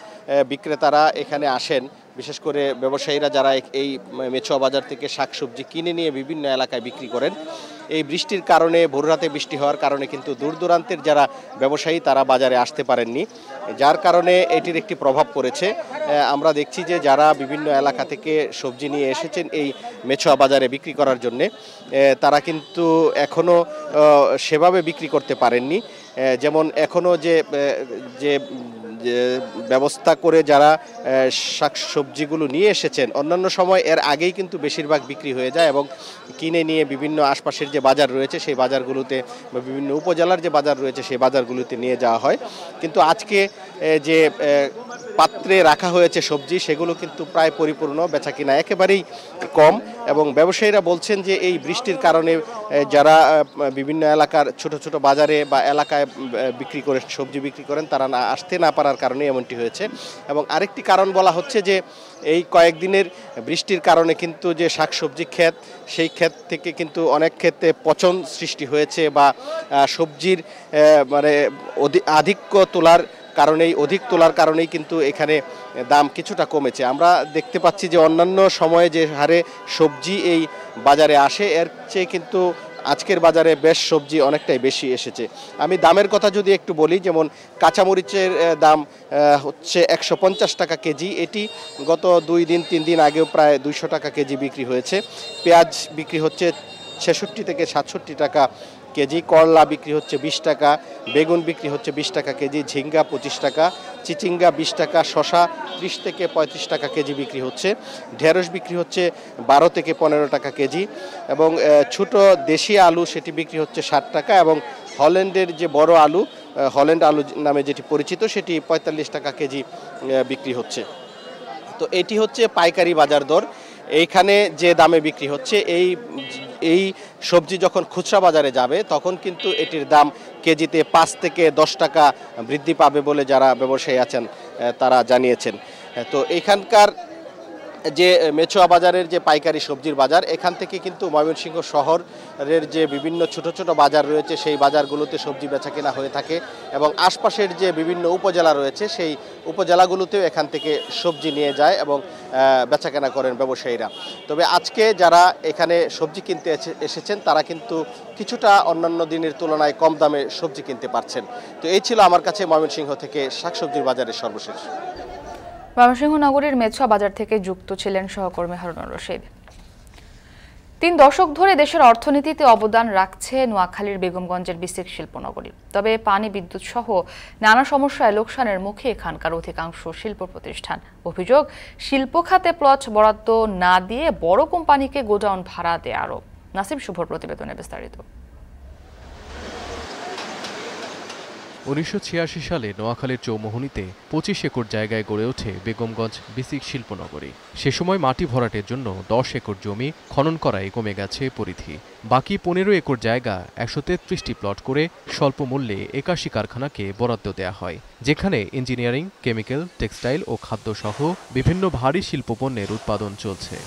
বিক্রেতারা এখানে আসেন বিশেষ করে ব্যবসায়ীরা যারা এই মেছোয়া বাজার থেকে শাকসবজি কিনে নিয়ে বিভিন্ন এলাকায় বিক্রি করেন, এই বৃষ্টির কারণে ভোররাতে বৃষ্টি হওয়ার কারণে কিন্তু দূর দূরান্তের যারা ব্যবসায়ী তারা বাজারে আসতে পারেননি, যার কারণে এটির একটি প্রভাব পড়েছে। আমরা দেখছি যে যারা বিভিন্ন এলাকা থেকে সবজি নিয়ে এসেছেন এই মেছোয়া বাজারে বিক্রি করার জন্যে, তারা কিন্তু এখনও সেভাবে বিক্রি করতে পারেননি। যেমন এখনও যে ব্যবস্থা করে যারা শাকসবজিগুলো নিয়ে এসেছেন, অন্যান্য সময় এর আগেই কিন্তু বেশিরভাগ বিক্রি হয়ে যায় এবং কিনে নিয়ে বিভিন্ন আশপাশের যে বাজার রয়েছে সেই বাজারগুলোতে বা বিভিন্ন উপজেলার যে বাজার রয়েছে সেই বাজারগুলোতে নিয়ে যাওয়া হয়। কিন্তু আজকে যে পাত্রে রাখা হয়েছে সবজি, সেগুলো কিন্তু প্রায় পরিপূর্ণ, বেচাকিনা একেবারেই কম। এবং ব্যবসায়ীরা বলছেন যে এই বৃষ্টির কারণে যারা বিভিন্ন এলাকার ছোট ছোট বাজারে বা এলাকায় বিক্রি করে সবজি বিক্রি করেন, তারা আসতে না পারার কারণে এমনটি হয়েছে। এবং আরেকটি কারণ বলা হচ্ছে যে এই কয়েকদিনের বৃষ্টির কারণে কিন্তু যে শাকসবজি ক্ষেত, সেই ক্ষেত থেকে কিন্তু অনেক ক্ষেত্রে পচন সৃষ্টি হয়েছে বা সবজির মানে অধিক তোলার কারণেই কিন্তু এখানে দাম কিছুটা কমেছে। আমরা দেখতে পাচ্ছি যে অন্যান্য সময়ে যে হারে সবজি এই বাজারে আসে, এর চেয়ে কিন্তু আজকের বাজারে বেশ সবজি অনেকটাই বেশি এসেছে। আমি দামের কথা যদি একটু বলি, যেমন কাঁচামরিচের দাম হচ্ছে 150 টাকা কেজি, এটি গত 2-3 দিন আগেও প্রায় 200 টাকা কেজি বিক্রি হয়েছে। পেঁয়াজ বিক্রি হচ্ছে 66 থেকে 67 টাকা কেজি, করলা বিক্রি হচ্ছে 20 টাকা, বেগুন বিক্রি হচ্ছে 20 টাকা কেজি, ঝিঙ্গা 25 টাকা, চিচিঙ্গা 20 টাকা, শশা 30 থেকে 35 টাকা কেজি বিক্রি হচ্ছে, ঢেঁড়স বিক্রি হচ্ছে 12 থেকে 15 টাকা কেজি এবং ছোট দেশি আলু সেটি বিক্রি হচ্ছে 60 টাকা এবং হল্যান্ডের যে বড় আলু, হল্যান্ড আলু নামে যেটি পরিচিত, সেটি 45 টাকা কেজি বিক্রি হচ্ছে। তো এটি হচ্ছে পাইকারি বাজার দর। এইখানে যে দামে বিক্রি হচ্ছে, এই সবজি যখন খুচরা বাজারে যাবে তখন কিন্তু এটির দাম কেজিতে 5 থেকে 10 টাকা বৃদ্ধি পাবে বলে যারা ব্যবসায়ী আছেন তারা জানিয়েছেন। তো এখানকার যে মেছোয়া বাজারের যে পাইকারি সবজির বাজার, এখান থেকে কিন্তু ময়মনসিংহ শহরের যে বিভিন্ন ছোট ছোট বাজার রয়েছে সেই বাজারগুলোতে সবজি বেচাকেনা হয়ে থাকে এবং আশপাশের যে বিভিন্ন উপজেলা রয়েছে সেই উপজেলাগুলোতেও এখান থেকে সবজি নিয়ে যায় এবং বেচাকেনা করেন ব্যবসায়ীরা। তবে আজকে যারা এখানে সবজি কিনতে এসেছেন তারা কিন্তু কিছুটা অন্যান্য দিনের তুলনায় কম দামে সবজি কিনতে পারছেন। তো এই ছিল আমার কাছে ময়মনসিংহ থেকে শাকসবজির বাজারের সর্বশেষ। ময়মনসিংহ নগরীর মেছোয়া বাজার থেকে যুক্ত ছিলেন সহকর্মী হারুনুর রশিদ। 3 দশক ধরে দেশের অর্থনীতিতে অবদান রাখছে নোয়াখালীর বেগমগঞ্জের বিসিক শিল্পনগরী। তবে পানি, বিদ্যুৎ সহ নানা সমস্যায় লোকসানের মুখে এখানকার অধিকাংশ শিল্প প্রতিষ্ঠান। অভিযোগ, শিল্প খাতে প্লট বরাদ্দ না দিয়ে বড় কোম্পানিকে গোডাউন ভাড়া দেয় আরব। নাসিম শুভর প্রতিবেদনে বিস্তারিত। 1986 সালে নোয়াখালীর চৌমোহনীতে 25 একর জায়গায় গড়ে ওঠে বেগমগঞ্জ বিসিক শিল্পনগরী। সে সময় মাটি ভরাটের জন্য 10 একর জমি খনন করায় কমে গেছে পরিধি। বাকি 15 একর জায়গা 133টি প্লট করে স্বল্প মূল্যে 81 কারখানাকে বরাদ্দ দেয়া হয়, যেখানে ইঞ্জিনিয়ারিং, কেমিক্যাল, টেক্সটাইল ও খাদ্য সহ বিভিন্ন ভারী শিল্পপণ্যের উৎপাদন চলছে।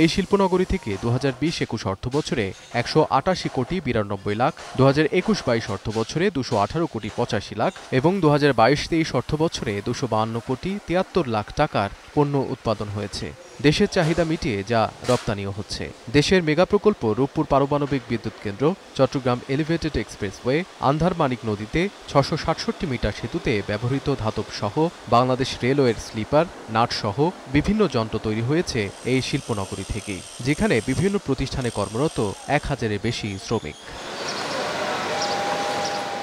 এই শিল্পনগরী থেকে 2020-21 অর্থবছরে 188 কোটি 92 লাখ, 2021-22 অর্থবছরে 218 কোটি 85 লাখ এবং 2022-23 অর্থবছরে 252 কোটি 73 লাখ টাকার পণ্য উৎপাদন হয়েছে। দেশের চাহিদা মিটিয়ে যা রপ্তানিও হচ্ছে। দেশের মেগা প্রকল্প রূপপুর পারমাণবিক বিদ্যুৎ কেন্দ্র, চট্টগ্রাম এলিভেটেড এক্সপ্রেসওয়ে, আন্ধার মানিক নদীতে 667 মিটার সেতুতে ব্যবহৃত ধাতব সহ বাংলাদেশ রেলওয়ের স্লিপার, নাট সহ বিভিন্ন যন্ত্র তৈরি হয়েছে এই শিল্পনগরী থেকেই, যেখানে বিভিন্ন প্রতিষ্ঠানে কর্মরত 1000-এর বেশি শ্রমিক।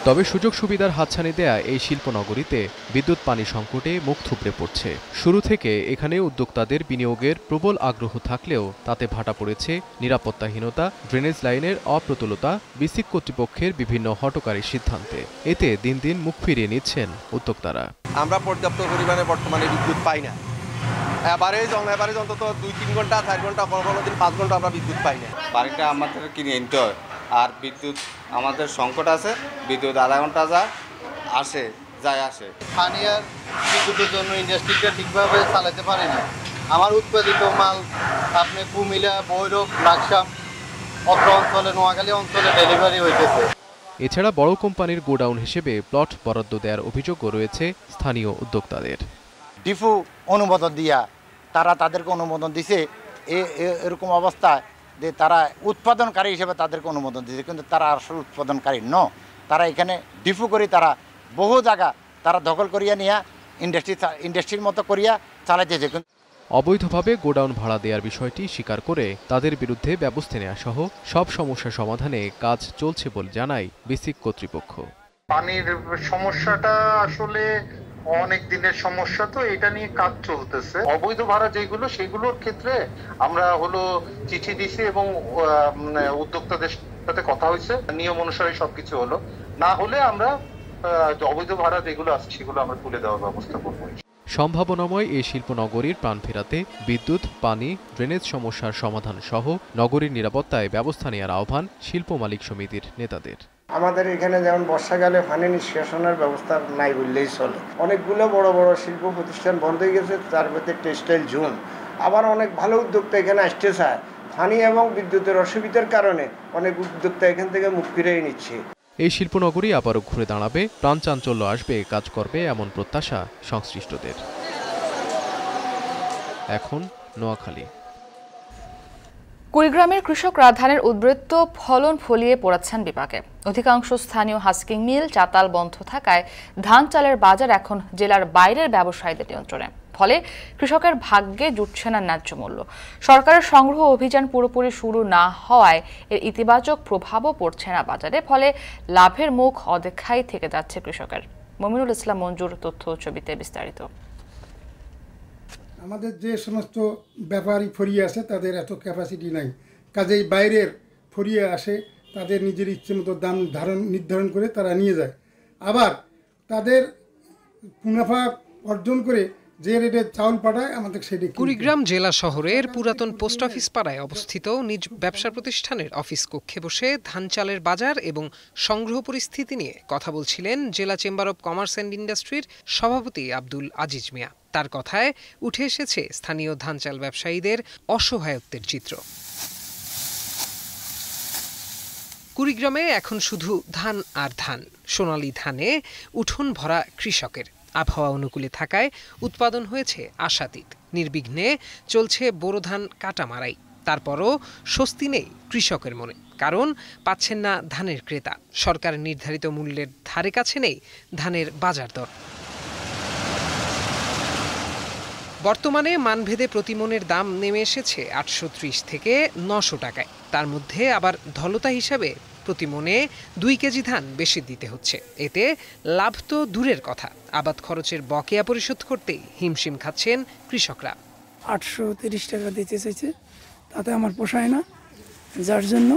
তবে সুযোগ সুবিধার হাতছানি দেয়া এই শিল্পনগরীতে বিদ্যুৎ পানি সংকটে মুখ থুবড়ে পড়ছে। শুরু থেকে এখানে উদ্যোক্তাদের বিনিয়োগের প্রবল আগ্রহ থাকলেও তাতে ভাটা পড়েছে নিরাপত্তাহীনতা, ড্রেনেজ লাইনের অপ্রতুলতা, বিসিক কর্তৃপক্ষের বিভিন্ন হঠকারী সিদ্ধান্তে। এতে দিন দিন মুখ ফিরিয়ে নিচ্ছেন উদ্যোক্তারা। আমরা পর্যাপ্ত পরিমাণে বর্তমানে বিদ্যুৎ পাই না। এভারেজ অন্তত 2-3 ঘন্টা, 4 ঘন্টা, কোনো দিন 5 ঘন্টা আমরা বিদ্যুৎ পাই না। বাড়িটা আমাদের কিনে নিতে হয়, আর বিদ্যুৎ আমাদের সংকট আছে। বিদ্যুৎ আধা ঘন্টা আসে। পানি আর বিদ্যুতের জন্য ইন্ডাস্ট্রিটা ঠিকভাবে চালাতে পারে না। আমার উৎপাদিত মাল আপনি কুমিল্লা, ভৈরব, লাকসাম অত্র অঞ্চলে, নোয়াখালী অঞ্চলে ডেলিভারি হইতেছে। এছাড়া বড় কোম্পানির গোডাউন হিসেবে প্লট বরাদ্দ দেওয়ার অভিযোগও রয়েছে স্থানীয় উদ্যোক্তাদের। ডিফু অনুমোদন দিয়া তারা তাদেরকে অনুমোদন দিছে এরকম অবস্থায় যে তারা উৎপাদনকারী হিসেবে তাদেরকে অনুমোদন দিয়েছে, কিন্তু তারা আসলে উৎপাদনকারী তারা এখানে ডিফু করে তারা বহু জায়গা তারা দখল করিয়া নিয়ে ইন্ডাস্ট্রির মতো করিয়া চালাইতেছে। অবৈধভাবে গোডাউন ভাড়া দেওয়ার বিষয়টি স্বীকার করে তাদের বিরুদ্ধে ব্যবস্থা নেওয়া সহ সব সমস্যা সমাধানে কাজ চলছে বলে জানায় বিসিক কর্তৃপক্ষ। পানির সমস্যাটা আসলে অনেক দিনের সমস্যা, তো এটা নিয়ে কাজ চলতেছে। অবৈধ ভাড়া যেগুলো সেগুলোর ক্ষেত্রে আমরা চিঠি দিছি এবং উদ্যোক্তাদের সাথে কথা হয়েছে, নিয়ম অনুসারে সবকিছু হলো। না হলে আমরা অবৈধ ভাড়া যেগুলো আছে সেগুলো আমরা তুলে দেওয়ার ব্যবস্থা করবো। সম্ভাবনাময় এই শিল্পনগরীর প্রাণ ফেরাতে বিদ্যুৎ, পানি, ড্রেনেজ সমস্যার সমাধান সহ নগরীর নিরাপত্তায় ব্যবস্থা নেওয়ার আহ্বান শিল্প মালিক সমিতির নেতাদের। আমাদের এখানে যেমন বর্ষাকালে পানি নিষ্কাশনের ব্যবস্থা নাই বললেই চলে। অনেকগুলো বড় বড় শিল্প প্রতিষ্ঠান বন্ধ হয়ে গেছে, তার মধ্যে টেক্সটাইল জোন। আবার অনেক ভালো উদ্যোক্তা এখানে আসতে চায়, পানি এবং বিদ্যুতের অসুবিধার কারণে অনেক উদ্যোক্তা এখান থেকে মুখ ফিরিয়ে নিচ্ছে। এই শিল্পনগরী আবারও ঘুরে দাঁড়াবে, প্রাণ চাঞ্চল্য আসবে, কাজ করবে এমন প্রত্যাশা সংশ্লিষ্টদের। এখন নোয়াখালী। কুড়িগ্রামের কৃষকরা ধানের উদ্বৃত্ত ফলন ফলিয়ে পড়াচ্ছেন বিপাকে। অধিকাংশ স্থানীয় হাস্কিং মিল, চাতাল বন্ধ থাকায় ধান চালের বাজার এখন জেলার বাইরের ব্যবসায়ীদের নিয়ন্ত্রণে। ফলে কৃষকের ভাগ্যে জুটছে না ন্যায্য মূল্য। সরকারের সংগ্রহ অভিযান পুরোপুরি শুরু না হওয়ায় এর ইতিবাচক প্রভাবও পড়ছে না বাজারে, ফলে লাভের মুখ অদেখাই থেকে যাচ্ছে কৃষকের। মমিনুল ইসলাম মঞ্জুর তথ্য ছবিতে বিস্তারিত। আমাদের যে সমস্ত ব্যাপারী ফরিয়ে আছে তাদের এত ক্যাপাসিটি নাই, কাজেই বাইরের ফরিয়ে আসে, তাদের নিজের ইচ্ছে মতো দাম নির্ধারণ করে তারা নিয়ে যায়। আবার তাদের মুনাফা অর্জন করে যে রেটে চাউল পাঠায় আমাদের সেটা। কুড়িগ্রাম জেলা শহরের পুরাতন পোস্ট অফিস পাড়ায় অবস্থিত নিজ ব্যবসা প্রতিষ্ঠানের অফিস কক্ষে বসে ধান চালের বাজার এবং সংগ্রহ পরিস্থিতি নিয়ে কথা বলছিলেন জেলা চেম্বার অব কমার্স অ্যান্ড ইন্ডাস্ট্রির সভাপতি আব্দুল আজিজ মিয়া। তার কথায় উঠে এসেছে স্থানীয় ধান চাল ব্যবসায়ীদের অসহায়ত্বের চিত্র। কুড়িগ্রামে এখন শুধু ধান আর ধান। সোনালী ধানে উঠোন ভরা কৃষকের। আবহাওয়া অনুকূলে থাকায় উৎপাদন হয়েছে আশাতীত। নির্বিঘ্নে চলছে বোরো ধান কাটা মারাই। তারপরও স্বস্তি নেই কৃষকের মনে, কারণ পাচ্ছেন না ধানের ক্রেতা। সরকার নির্ধারিত মূল্যের ধারে কাছে নেই ধানের বাজার দর। বর্তমানে মানভেদে প্রতিমনের দাম নেমে এসেছে 830 থেকে 900 টাকায়। তার মধ্যে আবার ধলতা হিসাবে প্রতিমনে 2 কেজি ধান বেশি দিতে হচ্ছে। এতে লাভ তো দূরের কথা, আবাদ খরচের বকেয়া পরিশোধ করতেই হিমশিম খাচ্ছেন কৃষকরা। 830 টাকা দিতে চাইছে, তাতে আমার পোষায় না, যার জন্য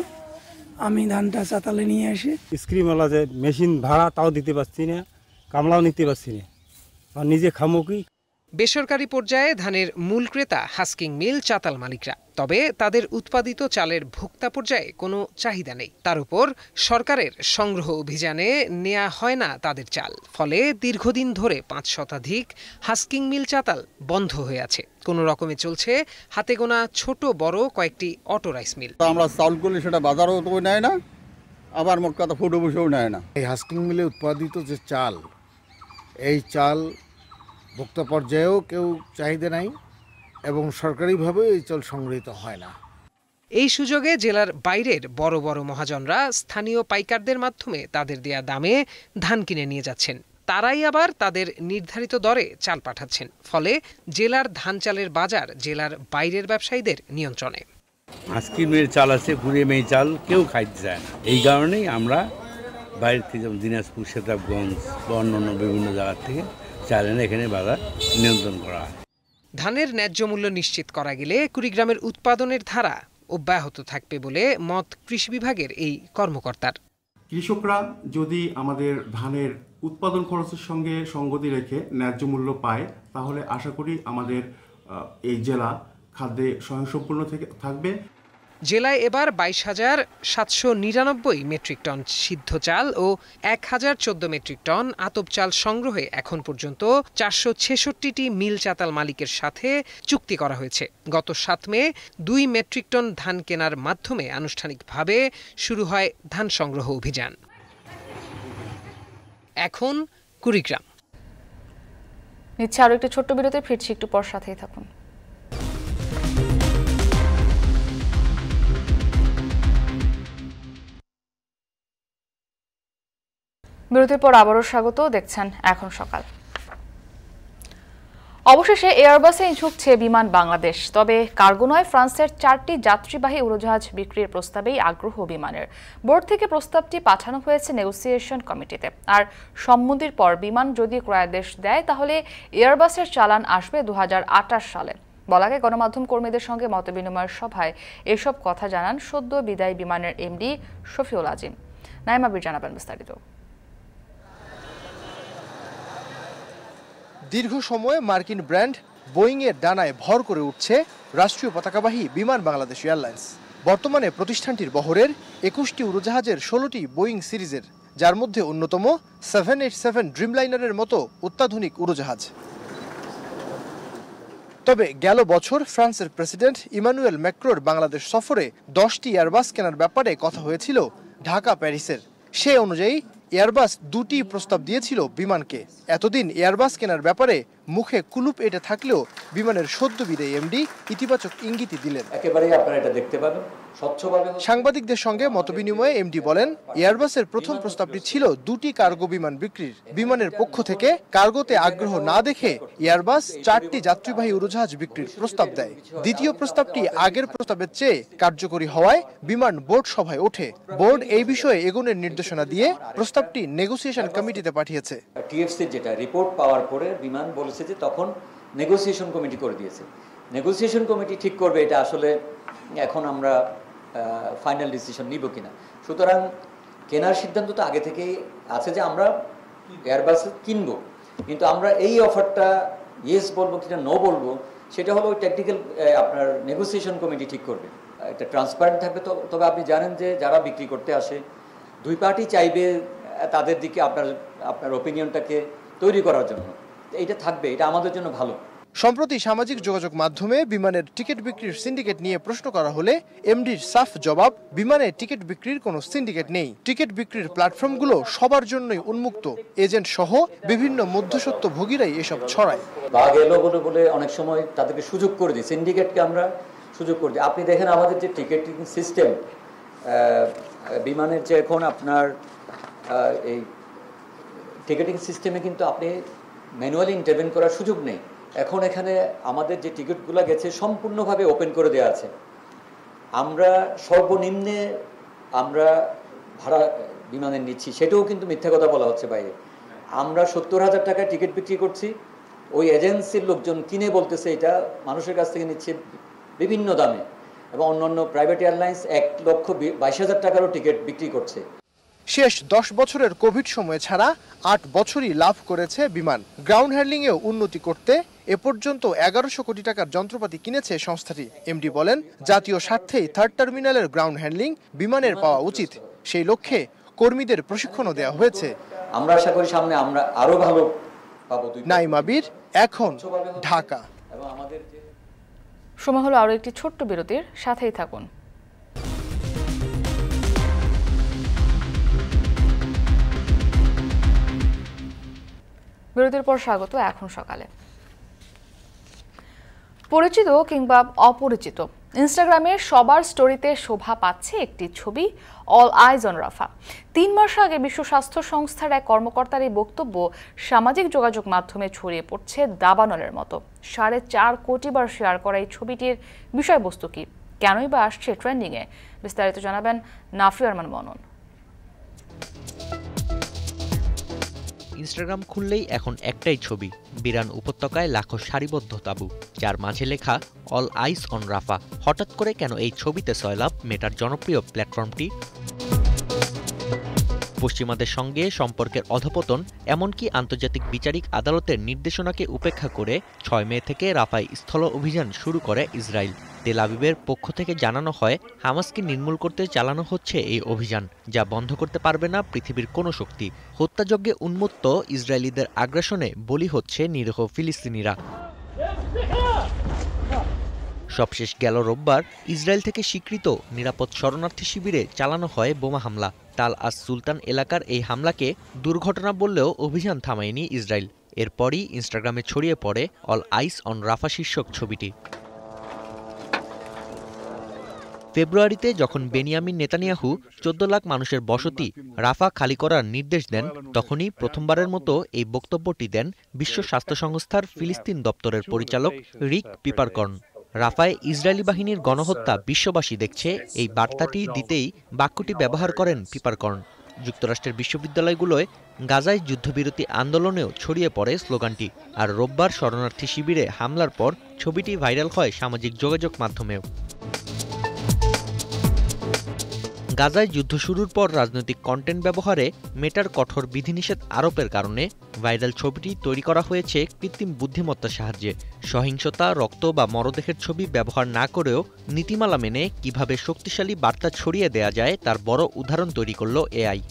আমি ধানটা চাতালে নিয়ে আসি। স্ক্রিমওয়ালা যে মেশিন ভাড়া তাও দিতে পারছি না, কামলাও নিতে পারছি না, আর নিজে খামো কি। বেসরকারি পর্যায়ে ধানের মূল ক্রেতা হাস্কিং মিল, চাতাল মালিকরা। তবে তাদের উৎপাদিত চালের ভোক্তা পর্যায়ে কোনো চাহিদা নেই। তার উপর সরকারের সংগ্রহ অভিযানে নেওয়া হয় না তাদের চাল। ফলে দীর্ঘদিন ধরে 5 শতাধিক হাস্কিং মিল, চাতাল বন্ধ হয়ে আছে। কোনো রকমে চলছে হাতে গোনা ছোট বড় কয়েকটি অটো রাইস মিল। আমরা চাউল করলে সেটা বাজারও তো নেয় না, আবার মোট কথা ফুটো বসেও নেয় না। এই হাস্কিং মিলে উৎপাদিত যে চাল, এই চাল ভোক্তা পর্যায়েও কেউ চাহিদা নাই এবং সরকারিভাবে এই চাল সংগৃহীত হয় না। এই সুযোগে জেলার বাইরের বড় বড় মহাজনরা স্থানীয় পাইকারদের মাধ্যমে তাদের দেয়া দামে ধান কিনে নিয়ে যাচ্ছেন। তারাই আবার তাদের নির্ধারিত দরে চাল পাঠাচ্ছেন। ফলে জেলার ধান চালের বাজার জেলার বাইরের ব্যবসায়ীদের নিয়ন্ত্রণে। হাস্কিং মিলের চাল আছে, কুড়িয়ে মেয়ে চাল কেউ খাইতে চায় না। এই কারণেই আমরা বাইরে থেকে, যেমন দিনাজপুর, সেতাবগঞ্জ বা অন্যান্য বিভিন্ন জায়গা থেকে চাল এনে এখানে বাজার নিয়ন্ত্রণ করা হয়। ধানের ন্যায্য মূল্য নিশ্চিত করা গেলে কুড়িগ্রামের উৎপাদনের ধারা অব্যাহত থাকবে বলে মত কৃষি বিভাগের এই কর্মকর্তার। কৃষকরা যদি আমাদের ধানের উৎপাদন খরচের সঙ্গে সঙ্গতি রেখে ন্যায্য মূল্য পায়, তাহলে আশা করি আমাদের এই জেলা খাদ্যে স্বয়ংসম্পূর্ণ থাকবে। জেলায় এবার 22,799 মেট্রিক টন সিদ্ধ চাল ও 1014 মেট্রিক টন আতপ চাল সংগ্রহে এখন পর্যন্ত 466টি মিল, চাতাল মালিকের সাথে চুক্তি করা হয়েছে। গত 7 মে 2 মেট্রিক টন ধান কেনার মাধ্যমে আনুষ্ঠানিকভাবে শুরু হয় ধান সংগ্রহ অভিযান। এখন কুড়িগ্রাম। নিচ্ছে আরো একটি ছোট্ট বিরতি, ফিরছি একটু পর, সাথেই থাকুন। বিরতির পর আবারও স্বাগত, দেখছেন এখন সকাল। অবশেষে এয়ারবাসে ঝুঁকছে বিমান বাংলাদেশ। তবে কার্গো নয়, ফ্রান্সের 4টি যাত্রীবাহী উড়োজাহাজ বিক্রির প্রস্তাবেই আগ্রহ বিমানের। বোর্ড থেকে প্রস্তাবটি পাঠানো হয়েছে নেগোসিয়েশন কমিটিতে। আর সম্মতির পর বিমান যদি ক্রয়াদেশ দেয় তাহলে এয়ারবাসের চালান আসবে 2028 সালে। বলাকে গণমাধ্যম কর্মীদের সঙ্গে মতবিনিময়ের সভায় এসব কথা জানান সদ্য বিদায়ী বিমানের এমডি শফিউল আজিম। নাইমা বীর জানাবেন বিস্তারিত। দীর্ঘ সময়ে মার্কিন ব্র্যান্ড বোয়িংয়ের ডানায় ভর করে উঠছে রাষ্ট্রীয় পতাকাবাহী বিমান বাংলাদেশ এয়ারলাইন্স। বর্তমানে প্রতিষ্ঠানটির বহরের 21টি উড়োজাহাজের 16টি বোয়িং সিরিজের, যার মধ্যে অন্যতম 787 ড্রিমলাইনারের মতো অত্যাধুনিক উড়োজাহাজ। তবে গেল বছর ফ্রান্সের প্রেসিডেন্ট ইমানুয়েল ম্যাক্রোর বাংলাদেশ সফরে 10টি এয়ারবাস কেনার ব্যাপারে কথা হয়েছিল ঢাকা প্যারিসের। সে অনুযায়ী এয়ারবাস 2টি প্রস্তাব দিয়েছিল বিমানকে। এতদিন এয়ারবাস কেনার ব্যাপারে মুখে কুলুপ এঁটে থাকলেও বিমানের সদ্য বিদায়ী এমডি ইতিবাচক ইঙ্গিতই দিলেন। একেবারেই আপনারা এটা দেখতে পাবেন স্বচ্ছভাবে। সাংবাদিকদের সঙ্গে মতবিনিময়ে এমডি বলেন, এয়ারবাসের প্রথম প্রস্তাবটি ছিল 2টি কার্গো বিমান বিক্রির। বিমানের পক্ষ থেকে কার্গোতে আগ্রহ না দেখে এয়ারবাস 4টি যাত্রীবাহী উড়োজাহাজ বিক্রির প্রস্তাব দেয়। দ্বিতীয় প্রস্তাবটি আগের প্রস্তাবের চেয়ে কার্যকরী হওয়ায় বিমান বোর্ড সভায় ওঠে। বোর্ড এই বিষয়ে এগোনোর নির্দেশনা দিয়ে প্রস্তাবটি নেগোসিয়েশন কমিটিতে পাঠিয়েছে। টিএফসির যেটা রিপোর্ট পাওয়ার পরে বিমান বলেছে যে তখন নেগোসিয়েশন কমিটি করে দিয়েছে। নেগোসিয়েশন কমিটি ঠিক করবে এটা আসলে এখন আমরা ফাইনাল ডিসিশন নিব কিনা। সুতরাং কেনার সিদ্ধান্ত তো আগে থেকেই আছে যে আমরা এয়ারবাস কিনবো, কিন্তু আমরা এই অফারটা ইয়েস বলবো কিনা নো বলবো সেটা হলো টেকনিক্যাল আপনার নেগোসিয়েশন কমিটি ঠিক করবে। এটা ট্রান্সপারেন্ট থাকবে। তবে আপনি জানেন যে যারা বিক্রি করতে আসে দুই পার্টি চাইবে তাদের দিকে আপনার ওপিনিয়নটাকে তৈরি করার জন্য। এইটা থাকবে, এটা আমাদের জন্য ভালো। সম্প্রতি সামাজিক যোগাযোগ মাধ্যমে বিমানের টিকিট বিক্রির সিন্ডিকেট নিয়ে প্রশ্ন করা হলে এমডির সাফ জবাব, বিমানে টিকিট বিক্রির কোনো সিন্ডিকেট নেই। টিকিট বিক্রির প্ল্যাটফর্মগুলো সবার জন্যই উন্মুক্ত। এজেন্ট সহ বিভিন্ন মধ্যস্বত্বভোগীরাই এসব ছড়ায়। বাঘ এলো বলে অনেক সময় তাদেরকে সুযোগ করে দিই, সিন্ডিকেটকে আমরা সুযোগ করে দিই। আপনি দেখেন আমাদের যে টিকিটিং সিস্টেম, বিমানের যে এখন আপনার এই টিকিটিং সিস্টেমে কিন্তু আপনি ম্যানুয়ালি ইন্টারভেন করার সুযোগ নেই। এখন এখানে আমাদের যে টিকিটগুলো গেছে সম্পূর্ণভাবে ওপেন করে দেওয়া আছে। আমরা সর্বনিম্নে আমরা ভাড়া বিমানের নিচ্ছি, সেটাও কিন্তু মিথ্যা কথা বলা হচ্ছে বাইরে। আমরা 70,000 টাকায় টিকিট বিক্রি করছি, ওই এজেন্সির লোকজন কিনে বলতেছে এটা মানুষের কাছ থেকে নিচ্ছে বিভিন্ন দামে, এবং অন্যান্য প্রাইভেট এয়ারলাইন্স 1,22,000 টাকারও টিকিট বিক্রি করছে। শেষ 10 বছরের কোভিড সময় ছাড়া 8 বছরই লাভ করেছে বিমান। গ্রাউন্ড হ্যান্ডলিংয়েও উন্নতি করতে এ পর্যন্ত 1100 কোটি টাকার যন্ত্রপাতি কিনেছে সংস্থাটি। এমডি বলেন, জাতীয় স্বার্থেই থার্ড টার্মিনালের গ্রাউন্ড হ্যান্ডলিং বিমানের পাওয়া উচিত। সেই লক্ষ্যে কর্মীদের প্রশিক্ষণও দেওয়া হয়েছে। আমরা আশা করি সামনে আমরা আরো ভালো পাবো। নাইমা বীর, এখন ঢাকা। সময় হলো আরো একটি ছোট্ট বিরতির, সাথেই থাকুন। বিরতির পর স্বাগত এখন সকালে। পরিচিত কিংবা অপরিচিত, ইনস্টাগ্রামে সবার স্টোরিতে শোভা পাচ্ছে একটি ছবি, অল আইজ অন রাফা। 3 মাস আগে বিশ্ব স্বাস্থ্য সংস্থার এক কর্মকর্তার এই বক্তব্য সামাজিক যোগাযোগ মাধ্যমে ছড়িয়ে পড়ছে দাবানলের মতো। 4.5 কোটি বার শেয়ার করা এই ছবিটির বিষয়বস্তু কি, কেনই বা আসছে ট্রেন্ডিংয়ে, বিস্তারিত জানাবেন নাফি আরমান মনন। ইনস্টাগ্রাম খুললেই এখন একটাই ছবি, বিরান উপত্যকায় লাখো সারিবদ্ধ তাঁবু, যার মাঝে লেখা অল আইস অন রাফা। হঠাৎ করে কেন এই ছবিতে সয়লাভ মেটার জনপ্রিয় প্ল্যাটফর্মটি? পশ্চিমাদের সঙ্গে সম্পর্কের অধপতন, এমনকি আন্তর্জাতিক বিচারিক আদালতের নির্দেশনাকে উপেক্ষা করে 6 মে থেকে রাফায় স্থল অভিযান শুরু করে ইসরায়েল। তেল আবিবের পক্ষ থেকে জানানো হয়, হামাসকে নির্মূল করতে চালানো হচ্ছে এই অভিযান, যা বন্ধ করতে পারবে না পৃথিবীর কোনো শক্তি। হত্যাযজ্ঞে উন্মত্ত ইসরায়েলিদের আগ্রাসনে বলি হচ্ছে নিরীহ ফিলিস্তিনিরা। সবশেষ গেল রোববার ইসরায়েল থেকে স্বীকৃত নিরাপদ শরণার্থী শিবিরে চালানো হয় বোমা হামলা। তাল আস সুলতান এলাকার এই হামলাকে দুর্ঘটনা বললেও অভিযান থামায়নি ইসরায়েল। এরপরই ইনস্টাগ্রামে ছড়িয়ে পড়ে অল আইস অন রাফা শীর্ষক ছবিটি। ফেব্রুয়ারিতে যখন বেনিয়ামিন নেতানিয়াহু 14 লাখ মানুষের বসতি রাফা খালি করার নির্দেশ দেন, তখনই প্রথমবারের মতো এই বক্তব্যটি দেন বিশ্ব স্বাস্থ্য সংস্থার ফিলিস্তিন দপ্তরের পরিচালক রিক পিপারকর্ন। রাফায় ইসরায়েলি বাহিনীর গণহত্যা বিশ্ববাসী দেখছে, এই বার্তাটি দিতেই বাক্যটি ব্যবহার করেন পিপারকর্ন। যুক্তরাষ্ট্রের বিশ্ববিদ্যালয়গুলোয় গাজায় যুদ্ধবিরতি আন্দোলনেও ছড়িয়ে পড়ে স্লোগানটি, আর রোববার শরণার্থী শিবিরে হামলার পর ছবিটি ভাইরাল হয় সামাজিক যোগাযোগ মাধ্যমেও। গাজায় যুদ্ধ শুরুর পর রাজনৈতিক কন্টেন্ট ব্যবহারে মেটার কঠোর বিধিনিষেধ আরোপের কারণে ভাইরাল ছবিটি তৈরি করা হয়েছে কৃত্রিম বুদ্ধিমত্তার সাহায্যে। সহিংসতা, রক্ত বা মরদেহের ছবি ব্যবহার না করেও নীতিমালা মেনে কিভাবে শক্তিশালী বার্তা ছড়িয়ে দেয়া যায় তার বড় উদাহরণ তৈরি করল এআই।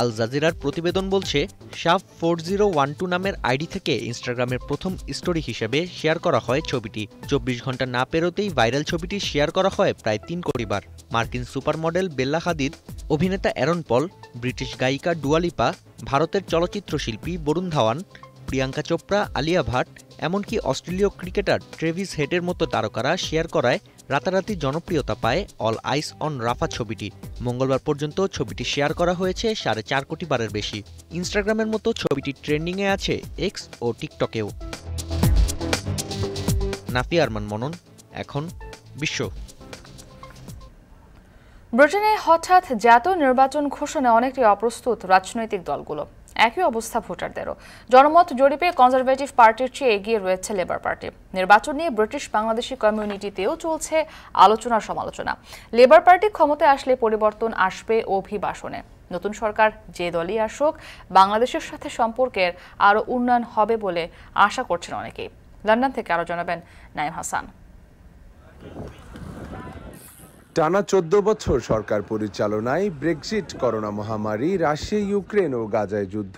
আল জাজিরার প্রতিবেদন বলছে, শাফ 4012 নামের আইডি থেকে ইনস্টাগ্রামের প্রথম স্টোরি হিসেবে শেয়ার করা হয় ছবিটি। 24 ঘন্টা না পেরোতেই ভাইরাল ছবিটি শেয়ার করা হয় প্রায় 3 কোটি বার। মার্কিন সুপার মডেল বেল্লা হাদিদ, অভিনেতা অ্যারন পল, ব্রিটিশ গায়িকা ডুয়া লিপা, ভারতের চলচ্চিত্র শিল্পী বরুণ ধাওয়ান, প্রিয়াঙ্কা চোপড়া, আলিয়া ভাট, এমনকি অস্ট্রেলীয় ক্রিকেটার ট্রেভিস হেডের মতো তারকারা শেয়ার করায় রাতারাতি জনপ্রিয়তা পায় অল আইস অন রাফা ছবিটি। মঙ্গলবার পর্যন্ত ছবিটি শেয়ার করা হয়েছে 4.5 কোটি বারের বেশি। ইনস্টাগ্রামের মতো ছবিটি ট্রেন্ডিংয়ে আছে এক্স ও টিকটকেও। নাফিয়া আরমান মনন, এখন বিশ্ব। ব্রিটেনে হঠাৎ জাতীয় নির্বাচন ঘোষণায় অনেকটাই অপ্রস্তুত রাজনৈতিক দলগুলো। একই অবস্থা ভোটারদেরও। জনমত জরিপে কনজারভেটিভ পার্টির চেয়ে এগিয়ে রয়েছে লেবার পার্টি। নির্বাচন নিয়ে ব্রিটিশ বাংলাদেশি কমিউনিটিতেও চলছে আলোচনা সমালোচনা। লেবার পার্টি ক্ষমতায় আসলে পরিবর্তন আসবে অভিবাসনে। নতুন সরকার যে দলই আসুক, বাংলাদেশের সাথে সম্পর্কের আরও উন্নয়ন হবে বলে আশা করছেন অনেকেই। লন্ডন থেকে আরও জানাবেন নাইম হাসান। টানা 14 বছর সরকার পরিচালনায় ব্রেক্সিট, করোনা মহামারী, রাশিয়া ইউক্রেন ও গাজায় যুদ্ধ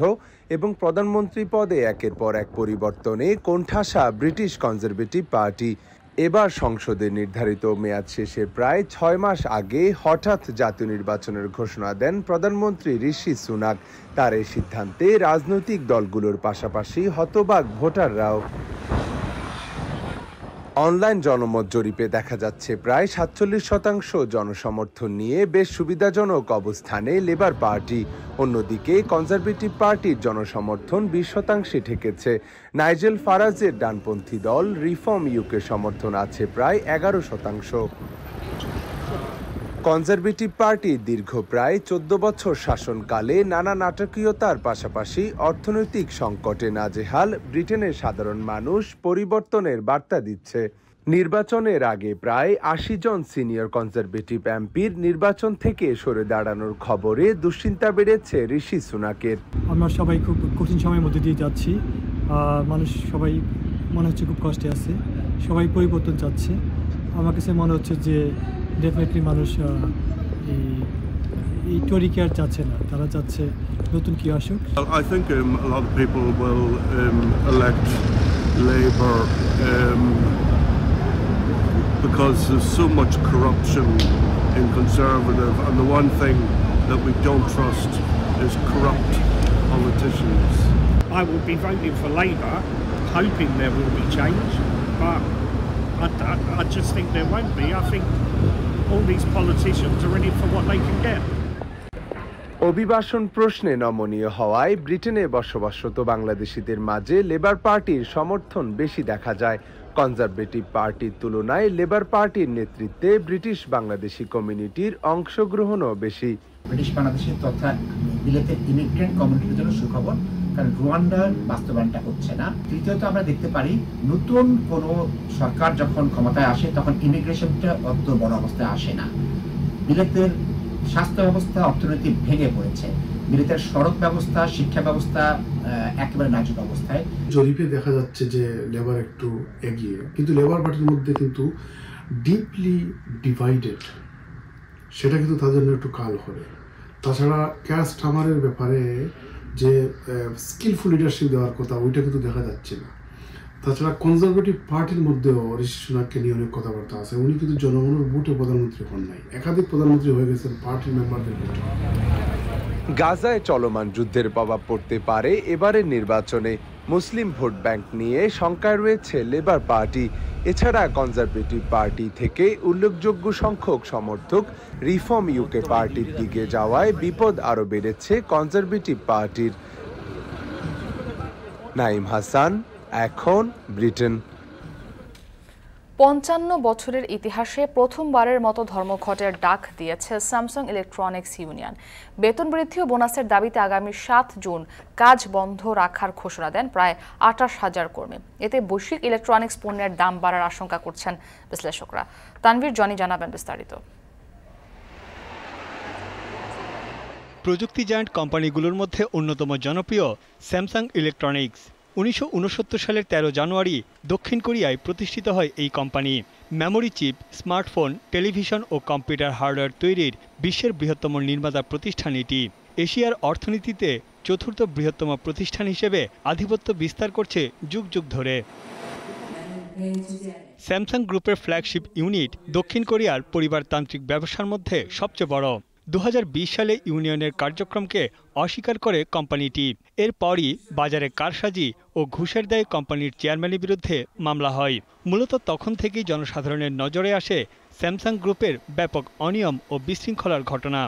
এবং প্রধানমন্ত্রী পদে একের পর এক পরিবর্তনে কোণঠাসা ব্রিটিশ কনজারভেটিভ পার্টি। এবার সংসদের নির্ধারিত মেয়াদ শেষের প্রায় 6 মাস আগে হঠাৎ জাতীয় নির্বাচনের ঘোষণা দেন প্রধানমন্ত্রী ঋষি সুনাক। তার এই সিদ্ধান্তে রাজনৈতিক দলগুলোর পাশাপাশি হতবাক ভোটাররাও। অনলাইন জনমত জরিপে দেখা যাচ্ছে প্রায় 47% জনসমর্থন নিয়ে বেশ সুবিধাজনক অবস্থানে লেবার পার্টি। অন্যদিকে কনজারভেটিভ পার্টির জনসমর্থন 20% ঠেকেছে। নাইজেল ফারাজের ডানপন্থী দল রিফর্ম ইউকে সমর্থন আছে প্রায় 11%। কনজারভেটিভ পার্টির দীর্ঘ প্রায় 14 বছর শাসনকালে নানা নাটকীয়তার পাশাপাশি অর্থনৈতিক সংকটে নাজেহাল ব্রিটেনের সাধারণ মানুষ পরিবর্তনের বার্তা দিচ্ছে। নির্বাচনের আগে প্রায় 80 জন সিনিয়র কনজারভেটিভ এমপির নির্বাচন থেকে সরে দাঁড়ানোর খবরে দুশ্চিন্তা বেড়েছে ঋষি সুনাকের। আমরা সবাই খুব কঠিন সময়ের মধ্যে দিয়ে যাচ্ছি। মানুষ সবাই মনে হচ্ছে খুব কষ্টে আছে, সবাই পরিবর্তন চাচ্ছে। আমার কাছে মনে হচ্ছে যে ডেফিনেটলি মানুষ এই টরি কেয়ার চাচ্ছে না, তারা চাচ্ছে নতুন কি আসুক। I think a lot of people will elect Labour because there's so much corruption in Conservative, and the one thing that we don't trust is corrupt politicians. I will be voting for Labour, hoping there will be change, but I just think there won't be. I think all these politicians are in it for what they can get. অভিবাসন প্রশ্নে নমনীয় হওয়ায় ব্রিটেনে বসবাসরত বাংলাদেশিদের মাঝে labour পার্টির সমর্থন বেশি দেখা যায়। কনজারভেটিভ পার্টির তুলনায় লেবার পার্টির নেতৃত্বে ব্রিটিশ বাংলাদেশি কমিউনিটির অংশগ্রহণও বেশি। ব্রিটিশ বাংলাদেশের তথা বিলেতে ইমিগ্রেন্ট কমিউনিটির জন্য সুখবর, কারণ রুয়ান্ডার বাস্তবায়নটা হচ্ছে না। তৃতীয়ত আমরা দেখতে পারি নতুন কোনো সরকার যখন ক্ষমতায় আসে তখন ইমিগ্রেশনটা অত বড় অবস্থায় আসে না। বিলেতের স্বাস্থ্য ব্যবস্থা, অর্থনীতি ভেঙে পড়েছে। বিলেতের সড়ক ব্যবস্থা, শিক্ষা ব্যবস্থা একেবারে নাজুক অবস্থায়। জরিপে দেখা যাচ্ছে যে লেবার একটু এগিয়ে, কিন্তু লেবার পার্টির মধ্যে কিন্তু ডিপলি ডিভাইডেড, সেটা কিন্তু তাদের জন্য একটু কাল হবে। তাছাড়া ক্যার স্টামারের ব্যাপারে যে স্কিলফুল লিডারশিপ দেওয়ার কথা ওইটা কিন্তু দেখা যাচ্ছে না। তাছাড়া কনজারভেটিভ পার্টির মধ্যেও ঋষি সুনাককে নিয়ে অনেক কথাবার্তা আছে। উনি কিন্তু জনগণের ভোটে প্রধানমন্ত্রী হন নাই, একাধিক প্রধানমন্ত্রী হয়ে গেছেন পার্টির মেম্বারদের ভোটে। গাজায় চলমান যুদ্ধের প্রভাব পড়তে পারে এবারের নির্বাচনে। মুসলিম ভোট ব্যাংক নিয়ে শঙ্কায় রয়েছে লেবার পার্টি। এছাড়া কনজারভেটিভ পার্টি থেকে উল্লেখযোগ্য সংখ্যক সমর্থক রিফর্ম ইউকে পার্টির দিকে যাওয়ায় বিপদ আরও বেড়েছে কনজারভেটিভ পার্টির। নাইম হাসান, এখন ব্রিটেন। ৫৫ বছরের ইতিহাসে প্রথমবারের মতো ধর্মঘটের ডাক দিয়েছে স্যামসাং ইলেকট্রনিক্স ইউনিয়ন। বেতন বৃদ্ধি ও বোনাসের দাবিতে আগামী ৭ জুন কাজ বন্ধ রাখার ঘোষণা দেন প্রায় ২৮,০০০ কর্মী। এতে বৈশ্বিক ইলেকট্রনিক্স পণ্যের দাম বাড়ার আশঙ্কা করছেন বিশ্লেষকরা। তানভীর জনি জানাবেন বিস্তারিত। প্রযুক্তি জায়ান্ট কোম্পানিগুলোর মধ্যে অন্যতম জনপ্রিয় স্যামসাং ইলেকট্রনিক্স। ১৯৬৯ সালের ১৩ জানুয়ারি দক্ষিণ কোরিয়ায় প্রতিষ্ঠিত হয় এই company. Memory chip, smartphone, television ও কম্পিউটার হার্ডওয়্যার তৈরির বিশ্বের বৃহত্তম নির্মাতা প্রতিষ্ঠান এটি। এশিয়ার অর্থনীতিতে চতুর্থ বৃহত্তম প্রতিষ্ঠান হিসেবে আধিপত্য বিস্তার করছে যুগ যুগ ধরে। স্যামসাং গ্রুপের ফ্ল্যাগশিপ ইউনিট দক্ষিণ কোরিয়ার পরিবারতান্ত্রিক ব্যবসার মধ্যে সবচেয়ে বড়। ২০২০ সালে ইউনিয়নের কার্যক্রমকে অস্বীকার করে কোম্পানিটি। এরপরই বাজারে কারসাজি ও ঘুষের দায়ে কোম্পানির চেয়ারম্যানের বিরুদ্ধে মামলা হয়। মূলত তখন থেকেই জনসাধারণের নজরে আসে স্যামসাং গ্রুপের ব্যাপক অনিয়ম ও বিশৃঙ্খলার ঘটনা।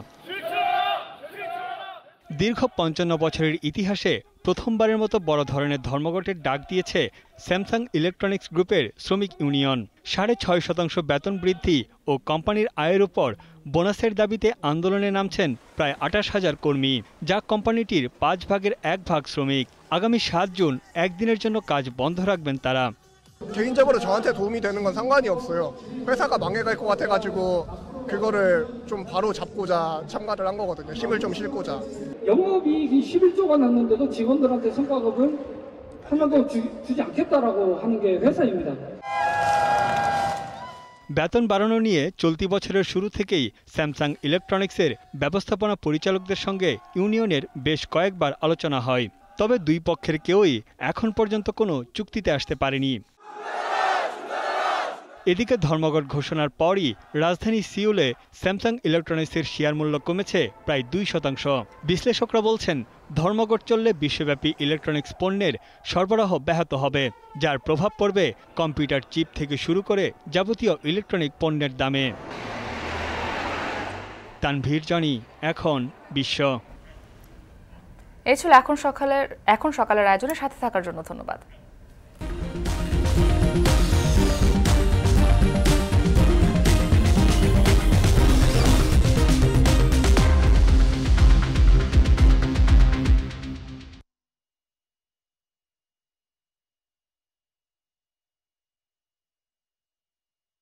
দীর্ঘ ৫৫ বছরের ইতিহাসে প্রথমবারের মতো বড় ধরনের ধর্মঘটের ডাক দিয়েছে স্যামসাং ইলেকট্রনিক্স গ্রুপের শ্রমিক ইউনিয়ন। ৬.৫% বেতন বৃদ্ধি ও কোম্পানির আয়ের উপর বোনাসের দাবিতে আন্দোলনে নামছেন প্রায় ২৮,০০০ কর্মী, যা কোম্পানিটির ৫ ভাগের ১ ভাগ শ্রমিক। আগামী ৭ জুন একদিনের জন্য কাজ বন্ধ রাখবেন তারা। 개인적으로 저한테 도움이 되는 건 상관이 없어요. 회사가 망해갈 것 같아가지고 그거를 좀 바로 잡고자 참가를 한 거거든요. 힘을 좀 실고자. 영업이익이 11조가 났는데도 직원들한테 성과급을 하나도 주지 않겠다라고 하는 게 회사입니다. বেতন বাড়ানো নিয়ে চলতি বছরের শুরু থেকেই স্যামসাং ইলেকট্রনিক্সের ব্যবস্থাপনা পরিচালকদের সঙ্গে ইউনিয়নের বেশ কয়েকবার আলোচনা হয়। তবে দুই পক্ষের কেউই এখন পর্যন্ত কোনো চুক্তিতে আসতে পারেনি। এদিকে ধর্মঘট ঘোষণার পরই রাজধানী সিউলে স্যামসাং ইলেকট্রনিক্সের শেয়ার মূল্য কমেছে প্রায় 2%। বিশ্লেষকরা বলছেন, ধর্মঘট চললে বিশ্বব্যাপী ইলেকট্রনিক্স পণ্যের সরবরাহ ব্যাহত হবে, যার প্রভাব পড়বে কম্পিউটার চিপ থেকে শুরু করে যাবতীয় ইলেকট্রনিক পণ্যের দামে। তানভীর জনি, এখন বিশ্ব। এই ছিল এখন সকালের আয়োজনের সাথে থাকার জন্য ধন্যবাদ।